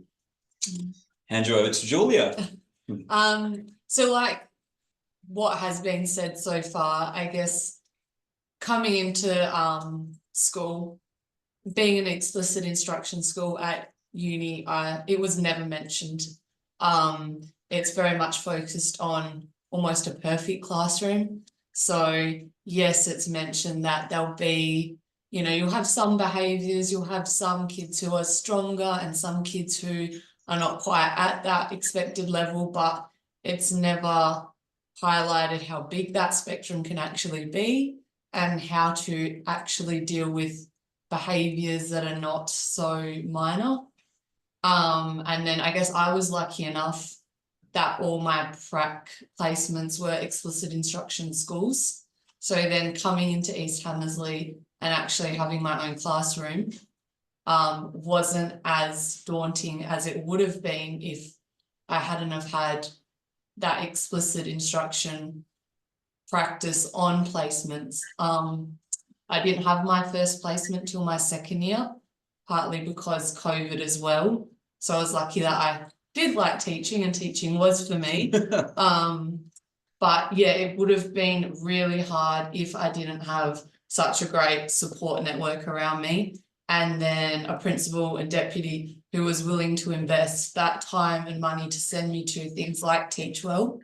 S8: Hand you over to Julia.
S9: So like what has been said so far, I guess coming into school, being an explicit instruction school at uni, it was never mentioned. It's very much focused on almost a perfect classroom. So yes, it's mentioned that there'll be, you know, you'll have some behaviours, you'll have some kids who are stronger and some kids who are not quite at that expected level, but it's never highlighted how big that spectrum can actually be and how to actually deal with behaviours that are not so minor. And then I guess I was lucky enough that all my prac placements were explicit instruction schools. So then coming into East Hammersley and actually having my own classroom wasn't as daunting as it would have been if I hadn't have had that explicit instruction practice on placements. I didn't have my first placement till my second year, partly because COVID as well. So I was lucky that I did like teaching and teaching was for me. But yeah, it would have been really hard if I didn't have such a great support network around me, and then a principal and deputy who was willing to invest that time and money to send me to things like Teachwell.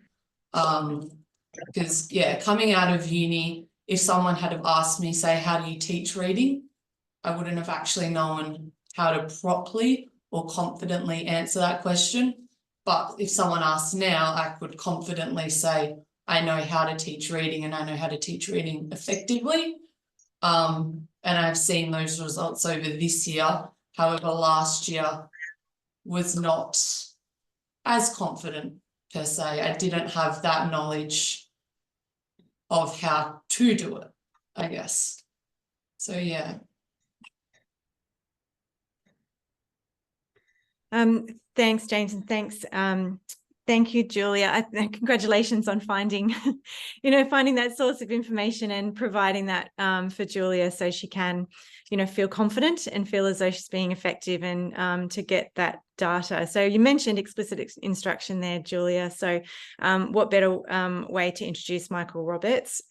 S9: Because yeah, coming out of uni, if someone had have asked me, say, how do you teach reading? I wouldn't have actually known how to properly or confidently answer that question. But if someone asked now, I could confidently say, I know how to teach reading and I know how to teach reading effectively. And I've seen those results over this year. However, last year was not as confident per se. I didn't have that knowledge of how to do it, I guess. So yeah.
S1: Thanks, James, and thanks. Thank you, Julia. Congratulations on finding, finding that source of information and providing that for Julia so she can, feel confident and feel as though she's being effective and to get that data. So you mentioned explicit instruction there, Julia. So what better way to introduce Michael Roberts?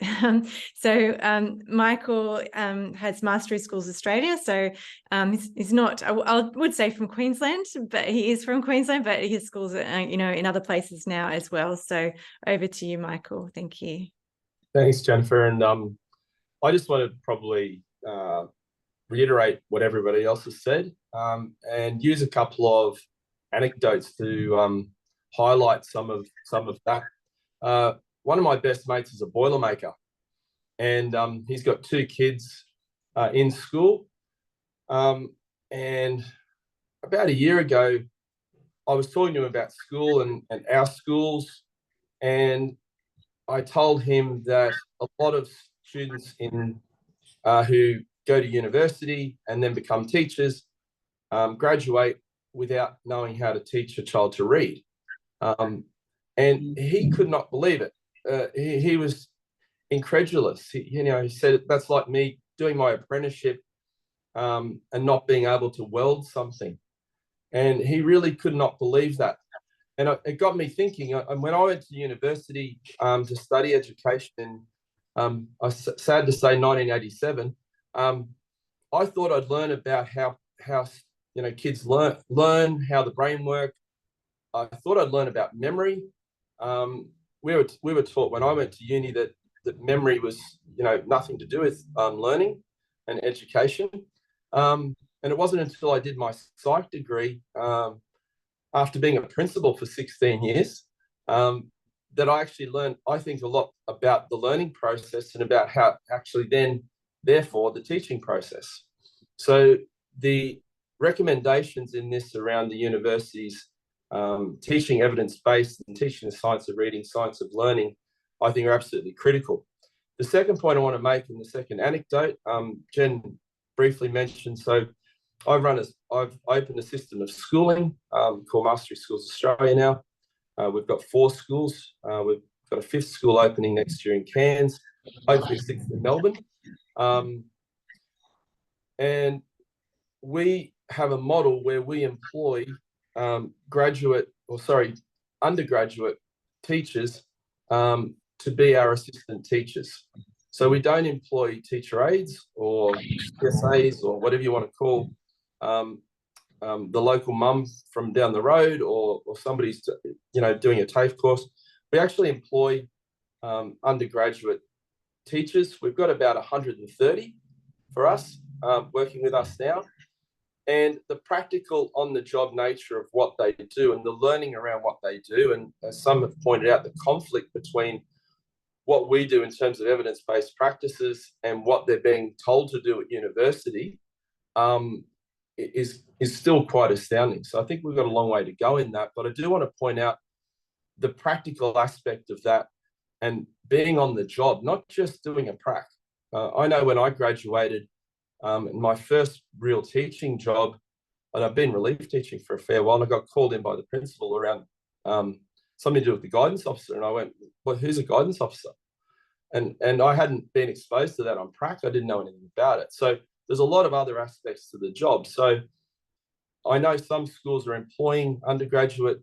S1: Michael has Mastery Schools Australia. So he's not, I would say from Queensland, but he is from Queensland, but his schools are, in other places now as well. So over to you, Michael. Thank you.
S10: Thanks, Jennifer. And I just want to probably reiterate what everybody else has said and use a couple of anecdotes to highlight some of that. One of my best mates is a Boilermaker, and he's got 2 kids in school. And about a year ago, I was talking to him about school and our schools, and I told him that a lot of students who go to university and then become teachers graduate without knowing how to teach a child to read. And he could not believe it. He was incredulous. He said, that's like me doing my apprenticeship and not being able to weld something. And he really could not believe that. And it got me thinking, when I went to university to study education in, sad to say, 1987, I thought I'd learn about how kids learn how the brain works. I thought I'd learn about memory. We were taught when I went to uni that memory was nothing to do with learning and education. And it wasn't until I did my psych degree, after being a principal for 16 years, that I actually learned, I think, a lot about the learning process and about how actually therefore the teaching process. So the recommendations in this around the universities teaching evidence-based and teaching the science of reading, science of learning, I think are absolutely critical. The second point I want to make in the second anecdote, Jen briefly mentioned, so I've opened a system of schooling called Mastery Schools Australia now. We've got 4 schools. We've got a 5th school opening next year in Cairns, hopefully 6th in Melbourne. And we have a model where we employ undergraduate teachers to be our assistant teachers. So we don't employ teacher aides or CSAs or whatever you want to call the local mum from down the road or somebody's doing a TAFE course. We actually employ undergraduate teachers. We've got about 130 for us working with us now. And the practical on-the-job nature of what they do and the learning around what they do, and as some have pointed out, the conflict between what we do in terms of evidence-based practices and what they're being told to do at university is still quite astounding. So I think we've got a long way to go in that, but I do want to point out the practical aspect of that and being on the job, not just doing a prac. I know when I graduated, in my first real teaching job, and I've been relief teaching for a fair while, and I got called in by the principal around something to do with the guidance officer, and I went, well, who's a guidance officer? And I hadn't been exposed to that on prac. I didn't know anything about it. So there's a lot of other aspects to the job. So I know some schools are employing undergraduate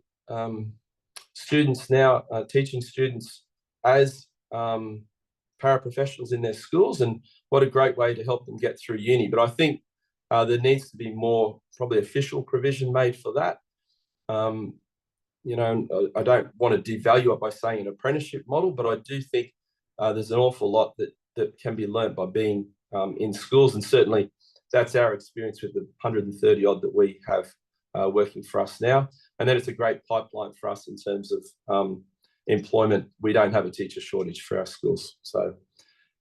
S10: students now, teaching students as paraprofessionals in their schools, and what a great way to help them get through uni. But I think there needs to be more probably official provision made for that. I don't want to devalue it by saying an apprenticeship model, but I do think there's an awful lot that can be learned by being in schools, and certainly that's our experience with the 130 odd that we have working for us now. And then it's a great pipeline for us in terms of employment. We don't have a teacher shortage for our schools. So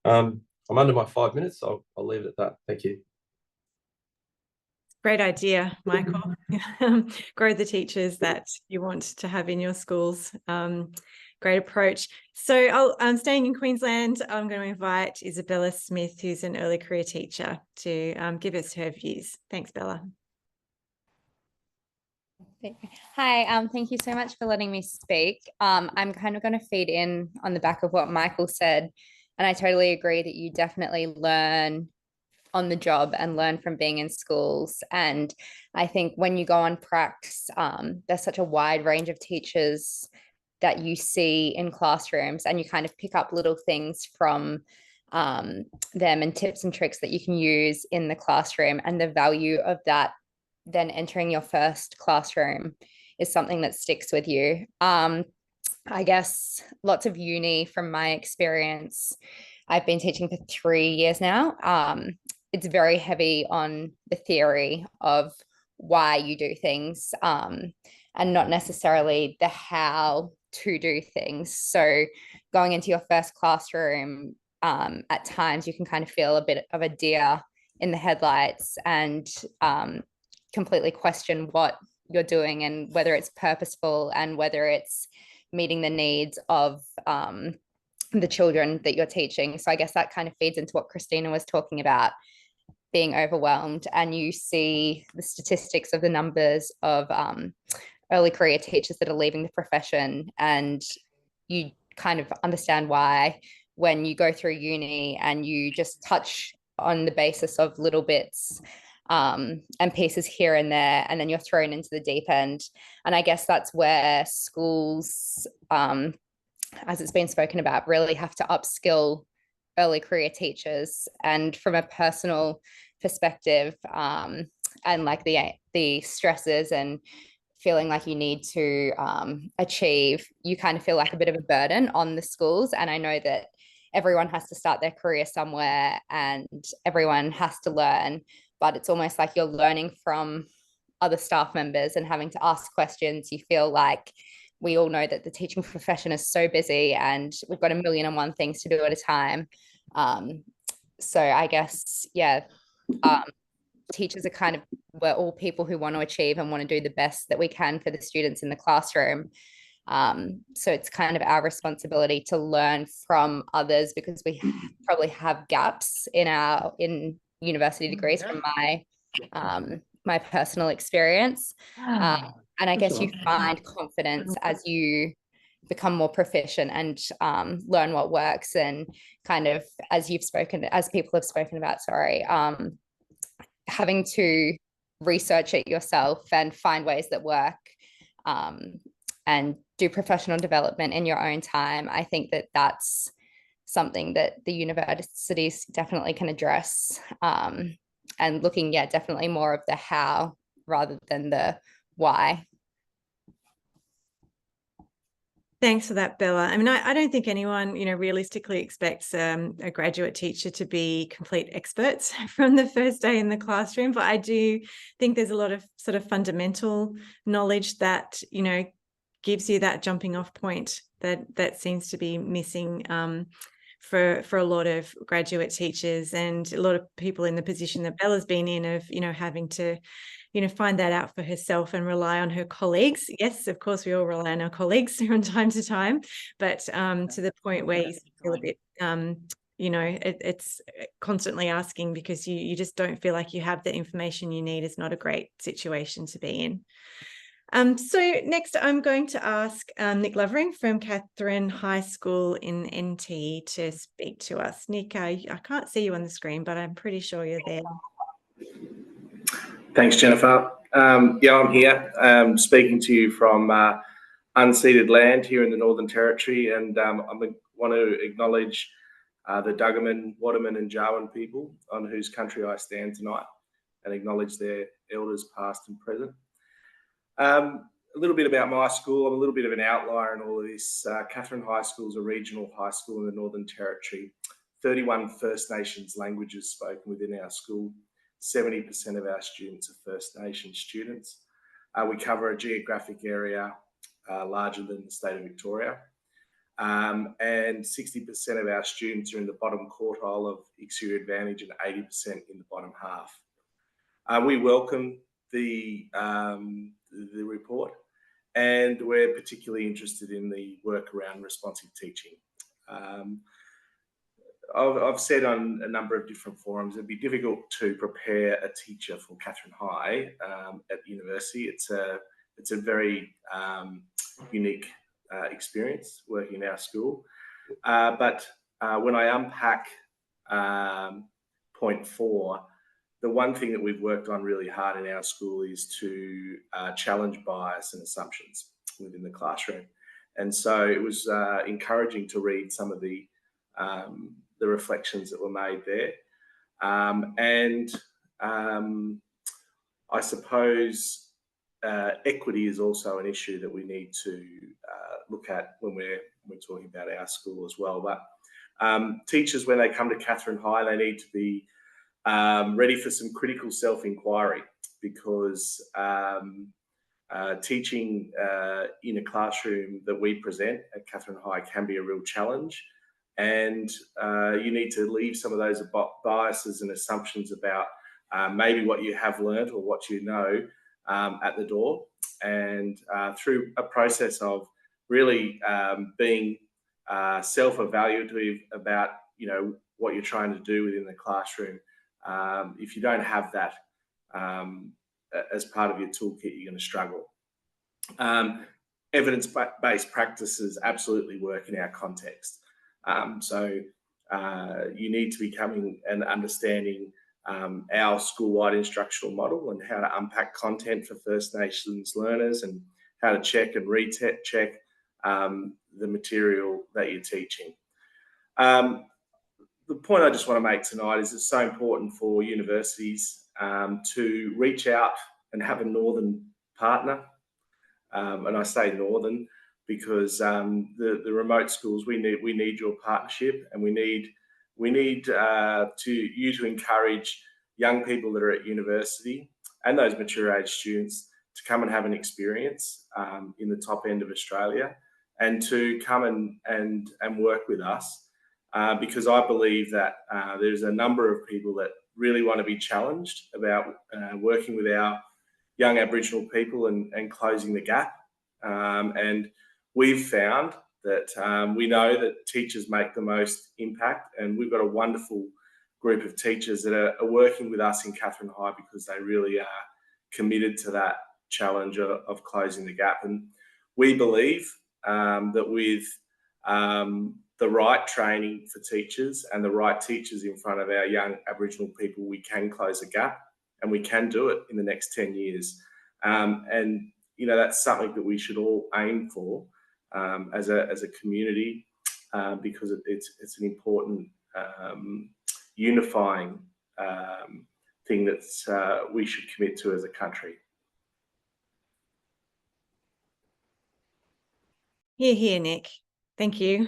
S10: I I'm under my 5 minutes, so I'll leave it at that. Thank you.
S1: Great idea, Michael. Grow the teachers that you want to have in your schools. Great approach. So I'm staying in Queensland. I'm going to invite Isabella Smith, who's an early career teacher, to give us her views. Thanks, Bella.
S11: Hi, thank you so much for letting me speak. I'm kind of going to feed in on the back of what Michael said, and I totally agree that you definitely learn on the job and learn from being in schools. And I think when you go on pracs, there's such a wide range of teachers that you see in classrooms, and you kind of pick up little things from them and tips and tricks that you can use in the classroom. And the value of that then entering your first classroom is something that sticks with you. I guess lots of uni from my experience, I've been teaching for 3 years now. It's very heavy on the theory of why you do things, and not necessarily the how to do things. So going into your first classroom, at times you can kind of feel a bit of a deer in the headlights and completely question what you're doing and whether it's purposeful and whether it's meeting the needs of the children that you're teaching. So I guess that kind of feeds into what Christina was talking about, being overwhelmed, and you see the statistics of the numbers of early career teachers that are leaving the profession, and you kind of understand why when you go through uni and you just touch on the basis of little bits and pieces here and there, and then you're thrown into the deep end. And I guess that's where schools, as it's been spoken about, really have to upskill early career teachers. And from a personal perspective, and like the stresses and feeling like you need to achieve, you kind of feel like a bit of a burden on the schools. And I know that everyone has to start their career somewhere and everyone has to learn, but it's almost like you're learning from other staff members and having to ask questions. You feel like we all know that the teaching profession is so busy and we've got 1,000,001 things to do at a time. So I guess, yeah, teachers are kind of, we're all people who want to achieve and want to do the best that we can for the students in the classroom. So it's kind of our responsibility to learn from others, because we probably have gaps in university degrees from my personal experience. And I guess you find confidence as you become more proficient and learn what works, and kind of, as people have spoken about, having to research it yourself and find ways that work, and do professional development in your own time. I think that that's something that the universities definitely can address, and looking, definitely more of the how rather than the why.
S1: Thanks for that, Bella. I mean, I don't think anyone, realistically expects a graduate teacher to be complete experts from the first day in the classroom, but I do think there's a lot of sort of fundamental knowledge that, gives you that jumping off point that seems to be missing for a lot of graduate teachers and a lot of people in the position that Bella's been in of, having to, find that out for herself and rely on her colleagues. Yes, of course, we all rely on our colleagues from time to time, but to the point where you feel a bit, it's constantly asking because you just don't feel like you have the information you need. Is not a great situation to be in. So next I'm going to ask Nick Lovering from Catherine High School in NT to speak to us. Nick, I can't see you on the screen, but I'm pretty sure you're there.
S12: Thanks, Jennifer. I'm here speaking to you from unceded land here in the Northern Territory, and I want to acknowledge the Duggaman, Waddaman and Jawoyn people on whose country I stand tonight, and acknowledge their elders past and present. A little bit about my school. I'm a little bit of an outlier in all of this. Catherine High School is a regional high school in the Northern Territory. 31 First Nations languages spoken within our school. 70% of our students are First Nation students. We cover a geographic area larger than the state of Victoria. and 60% of our students are in the bottom quartile of exterior advantage and 80% in the bottom half. We welcome the report, and we're particularly interested in the work around responsive teaching. I've said on a number of different forums, it'd be difficult to prepare a teacher for Katherine High at university. It's a very unique experience working in our school. But when I unpack point 4, the one thing that we've worked on really hard in our school is to challenge bias and assumptions within the classroom. And so it was encouraging to read some of the reflections that were made there. I suppose equity is also an issue that we need to look at when we're talking about our school as well. But teachers, when they come to Katherine High, they need to be ready for some critical self-inquiry, because teaching in a classroom that we present at Katherine High can be a real challenge. And you need to leave some of those biases and assumptions about maybe what you have learned or what you know at the door. And through a process of really being self-evaluative about, what you're trying to do within the classroom. If you don't have that as part of your toolkit, you're going to struggle. Evidence-based practices absolutely work in our context. So you need to be coming and understanding our school-wide instructional model and how to unpack content for First Nations learners and how to check and recheck the material that you're teaching. The point I just want to make tonight is it's so important for universities to reach out and have a northern partner. And I say northern because the remote schools, we need your partnership, and we need you to encourage young people that are at university and those mature age students to come and have an experience in the top end of Australia, and to come and work with us, because I believe that there's a number of people that really want to be challenged about working with our young Aboriginal people and closing the gap. And we've found that we know that teachers make the most impact, and we've got a wonderful group of teachers that are working with us in Katherine High because they really are committed to that challenge of closing the gap. And we believe that with the right training for teachers and the right teachers in front of our young Aboriginal people, we can close the gap, and we can do it in the next 10 years. And that's something that we should all aim for as a community, because it's an important unifying thing that we should commit to as a country.
S1: Here, Nick. Thank you.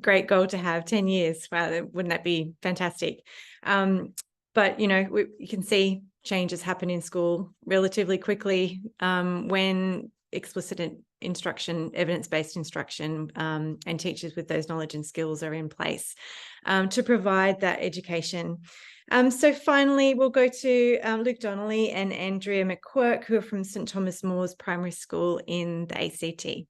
S1: Great goal to have, 10 years. Wow, wouldn't that be fantastic? But, you can see changes happen in school relatively quickly when explicit instruction, evidence-based instruction, and teachers with those knowledge and skills are in place to provide that education. So finally, we'll go to Luke Donnelly and Andrea McQuirk, who are from St Thomas More's Primary School in the ACT.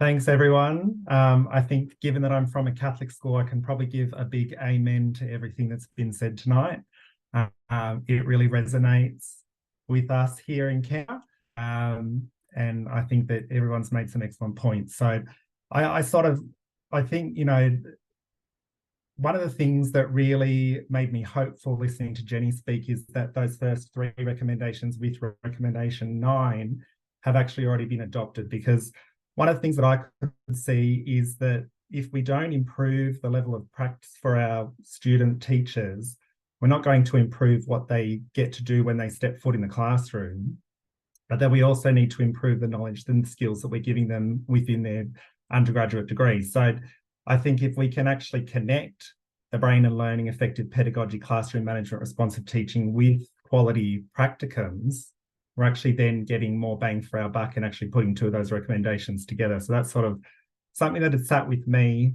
S13: Thanks, everyone. I think given that I'm from a Catholic school, I can probably give a big amen to everything that's been said tonight. It really resonates with us here in Canberra. And I think that everyone's made some excellent points. So I think, one of the things that really made me hopeful listening to Jenny speak is that those first 3 recommendations with recommendation 9 have actually already been adopted, because one of the things that I could see is that if we don't improve the level of practice for our student teachers, we're not going to improve what they get to do when they step foot in the classroom, but that we also need to improve the knowledge and skills that we're giving them within their undergraduate degrees. So I think if we can actually connect the brain and learning, effective pedagogy, classroom management, responsive teaching with quality practicums, we're actually then getting more bang for our buck and actually putting two of those recommendations together. So that's sort of something that had sat with me.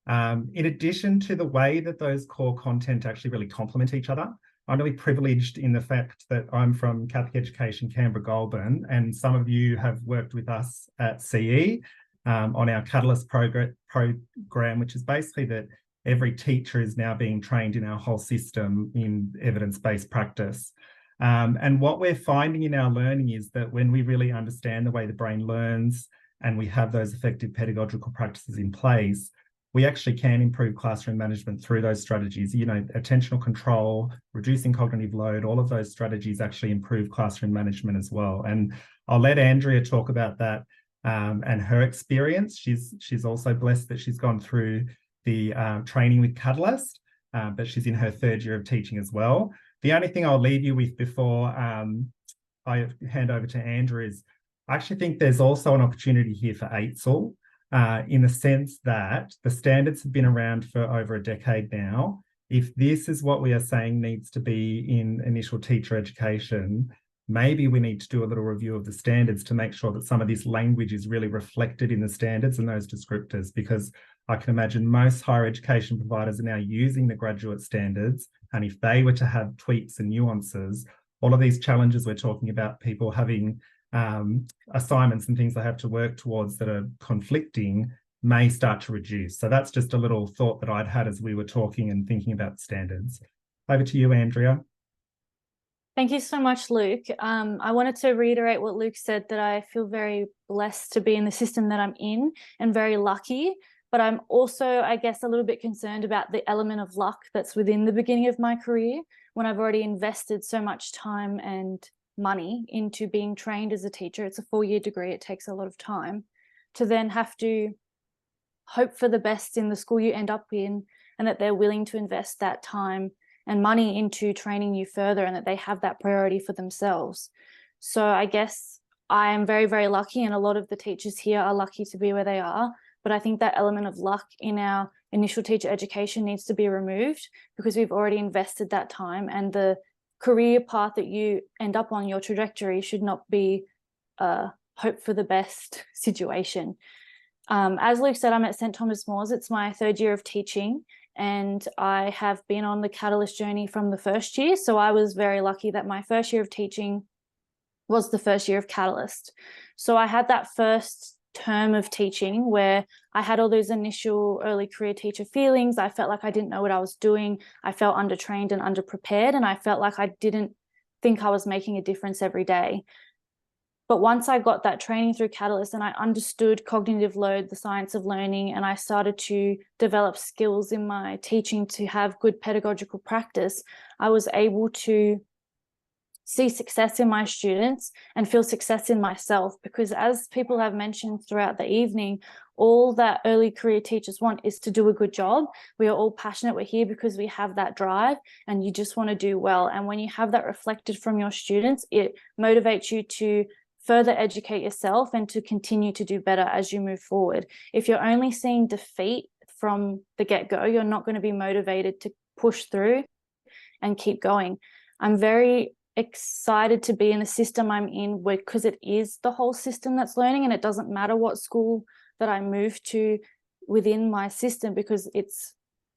S13: In addition to the way that those core content actually really complement each other, I'm really privileged in the fact that I'm from Catholic Education Canberra Goulburn, and some of you have worked with us at CE on our Catalyst program, which is basically that every teacher is now being trained in our whole system in evidence-based practice. And what we're finding in our learning is that when we really understand the way the brain learns and we have those effective pedagogical practices in place, we actually can improve classroom management through those strategies. You know, attentional control, reducing cognitive load, all of those strategies actually improve classroom management as well. And I'll let Andrea talk about that and her experience. She's also blessed that she's gone through the training with Catalyst, but she's in her third year of teaching as well. The only thing I'll leave you with before I hand over to Andrea is I actually think there's also an opportunity here for AITSL. In the sense that the standards have been around for over a decade now. If this is what we are saying needs to be in initial teacher education, maybe we need to do a little review of the standards to make sure that some of this language is really reflected in the standards and those descriptors, because I can imagine most higher education providers are now using the graduate standards, and if they were to have tweaks and nuances, all of these challenges we're talking about, people having assignments and things they have to work towards that are conflicting, may start to reduce. So that's just a little thought that I'd had as we were talking and thinking about standards. Over to you, Andrea.
S14: Thank you so much, Luke. I wanted to reiterate what Luke said, that I feel very blessed to be in the system that I'm in and very lucky, but I'm also, I guess, a little bit concerned about the element of luck that's within the beginning of my career, when I've already invested so much time and money into being trained as a teacher. It's a 4-year degree. It takes a lot of time to then have to hope for the best in the school you end up in, and that they're willing to invest that time and money into training you further, and that they have that priority for themselves. So I guess I am very, very lucky, and a lot of the teachers here are lucky to be where they are. But I think that element of luck in our initial teacher education needs to be removed, because we've already invested that time, and the career path that you end up on, your trajectory, should not be a hope for the best situation. As Luke said, I'm at St Thomas More's. It's my third year of teaching, and I have been on the Catalyst journey from the first year. So I was very lucky that my first year of teaching was the first year of Catalyst. So I had that first term of teaching where I had all those initial early career teacher feelings. I felt like I didn't know what I was doing. I felt undertrained and underprepared, and I felt like I didn't think I was making a difference every day. But once I got that training through Catalyst and I understood cognitive load, the science of learning, and I started to develop skills in my teaching to have good pedagogical practice, I was able to see success in my students and feel success in myself, because as people have mentioned throughout the evening, all that early career teachers want is to do a good job. We are all passionate. We're here because we have that drive, and you just want to do well. And when you have that reflected from your students, it motivates you to further educate yourself and to continue to do better as you move forward. If you're only seeing defeat from the get-go, you're not going to be motivated to push through and keep going. I'm very excited to be in the system I'm in, because it is the whole system that's learning, and it doesn't matter what school that I move to within my system, because it's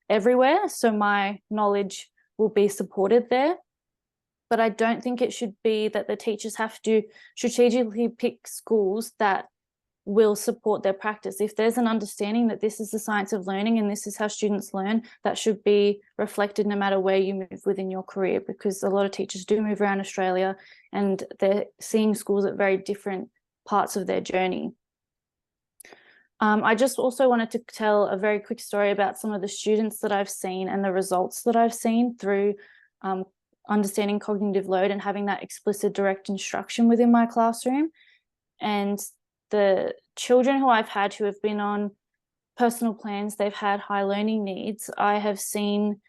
S14: everywhere. So my knowledge will be supported there. But I don't think it should be that the teachers have to strategically pick schools that will support their practice. If there's an understanding that this is the science of learning and this is how students learn, that should be reflected no matter where you move within your career, because a lot of teachers do move around Australia and they're seeing schools at very different parts of their journey. I just also wanted to tell a very quick story about some of the students that I've seen and the results that I've seen through understanding cognitive load and having that explicit direct instruction within my classroom. And the children who I've had who have been on personal plans, they've had high learning needs, I have seen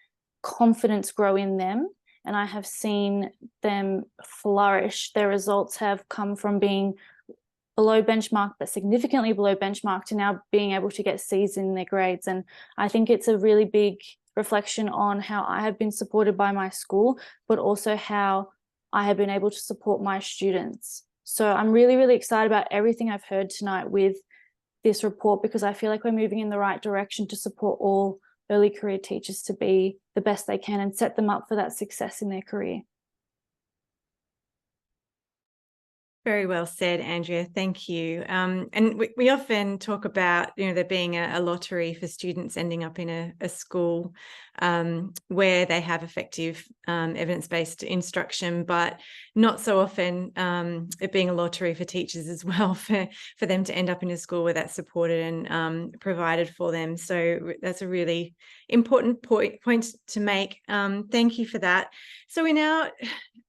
S14: confidence grow in them, and I have seen them flourish. Their results have come from being below benchmark, but significantly below benchmark, to now being able to get C's in their grades. And I think it's a really big reflection on how I have been supported by my school, but also how I have been able to support my students. So I'm really, really excited about everything I've heard tonight with this report, because I feel like we're moving in the right direction to support all early career teachers to be the best they can and set them up for that success in their career.
S1: Very well said, Andrea. Thank you. And we often talk about, there being a lottery for students ending up in a school where they have effective evidence-based instruction, but not so often it being a lottery for teachers as well, for them to end up in a school where that's supported and provided for them. So that's a really important point to make. Thank you for that. So we now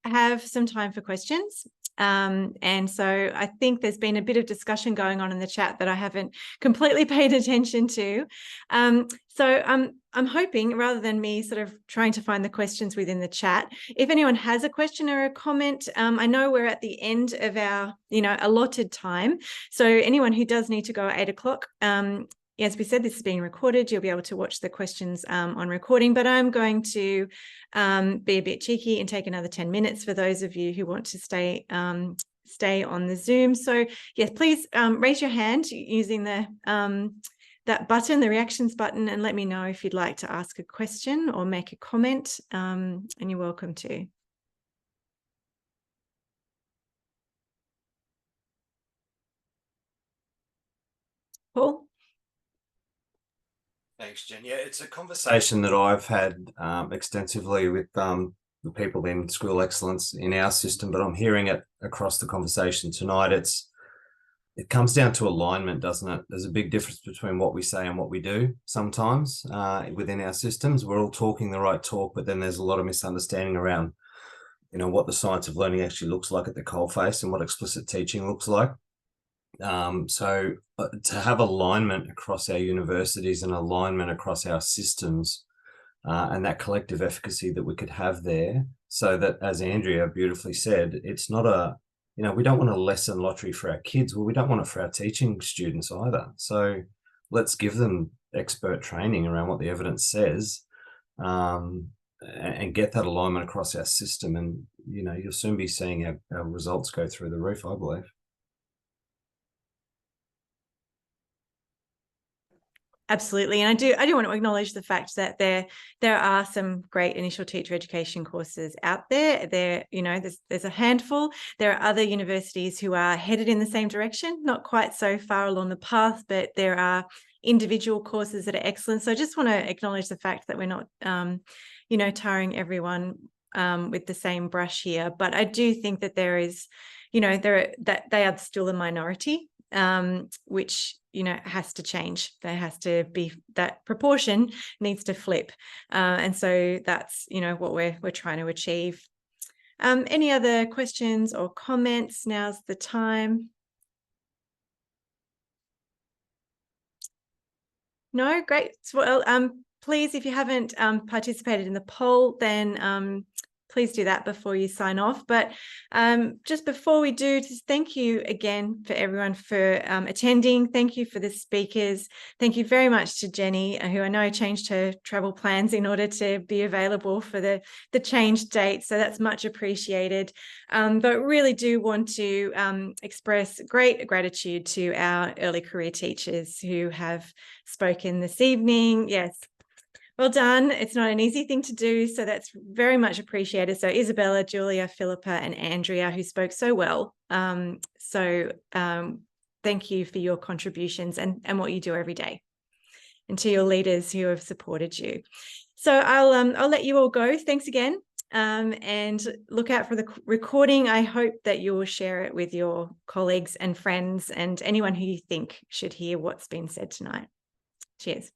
S1: have some time for questions. And so I think there's been a bit of discussion going on in the chat that I haven't completely paid attention to. So I'm hoping, rather than me sort of trying to find the questions within the chat, if anyone has a question or a comment, I know we're at the end of our, allotted time. So anyone who does need to go at 8 o'clock, as we said, this is being recorded. You'll be able to watch the questions on recording, but I'm going to be a bit cheeky and take another 10 minutes for those of you who want to stay on the Zoom. So yes, please raise your hand using the that button, the reactions button, and let me know if you'd like to ask a question or make a comment, and you're welcome to. Paul?
S3: Thanks, Jen. Yeah, it's a conversation that I've had extensively with the people in School Excellence in our system, but I'm hearing it across the conversation tonight. It comes down to alignment, doesn't it? There's a big difference between what we say and what we do sometimes within our systems. We're all talking the right talk, but then there's a lot of misunderstanding around, what the science of learning actually looks like at the coalface and what explicit teaching looks like. So to have alignment across our universities and alignment across our systems and that collective efficacy that we could have there, so that, as Andrea beautifully said, it's not we don't want a lesson lottery for our kids. Well, we don't want it for our teaching students either. So let's give them expert training around what the evidence says and get that alignment across our system. And, you'll soon be seeing our results go through the roof, I believe.
S1: Absolutely. And I do want to acknowledge the fact that there are some great initial teacher education courses out there. There's a handful. There are other universities who are headed in the same direction, not quite so far along the path, but there are individual courses that are excellent. So I just want to acknowledge the fact that we're not, tarring everyone with the same brush here. But I do think that there is, that they are still a minority, which has to change. There has to be, that proportion needs to flip, and so that's what we're trying to achieve. Any other questions or comments? Now's the time. No, great. Well, please, if you haven't participated in the poll, then please do that before you sign off. But just before we do, just thank you again for everyone for attending. Thank you for the speakers. Thank you very much to Jenny, who I know changed her travel plans in order to be available for the changed date. So that's much appreciated. But really do want to express great gratitude to our early career teachers who have spoken this evening. Yes. Well done. It's not an easy thing to do, so that's very much appreciated. So Isabella, Julia, Philippa, and Andrea, who spoke so well. Thank you for your contributions and what you do every day, and to your leaders who have supported you. So I'll let you all go. Thanks again, and look out for the recording. I hope that you will share it with your colleagues and friends and anyone who you think should hear what's been said tonight. Cheers.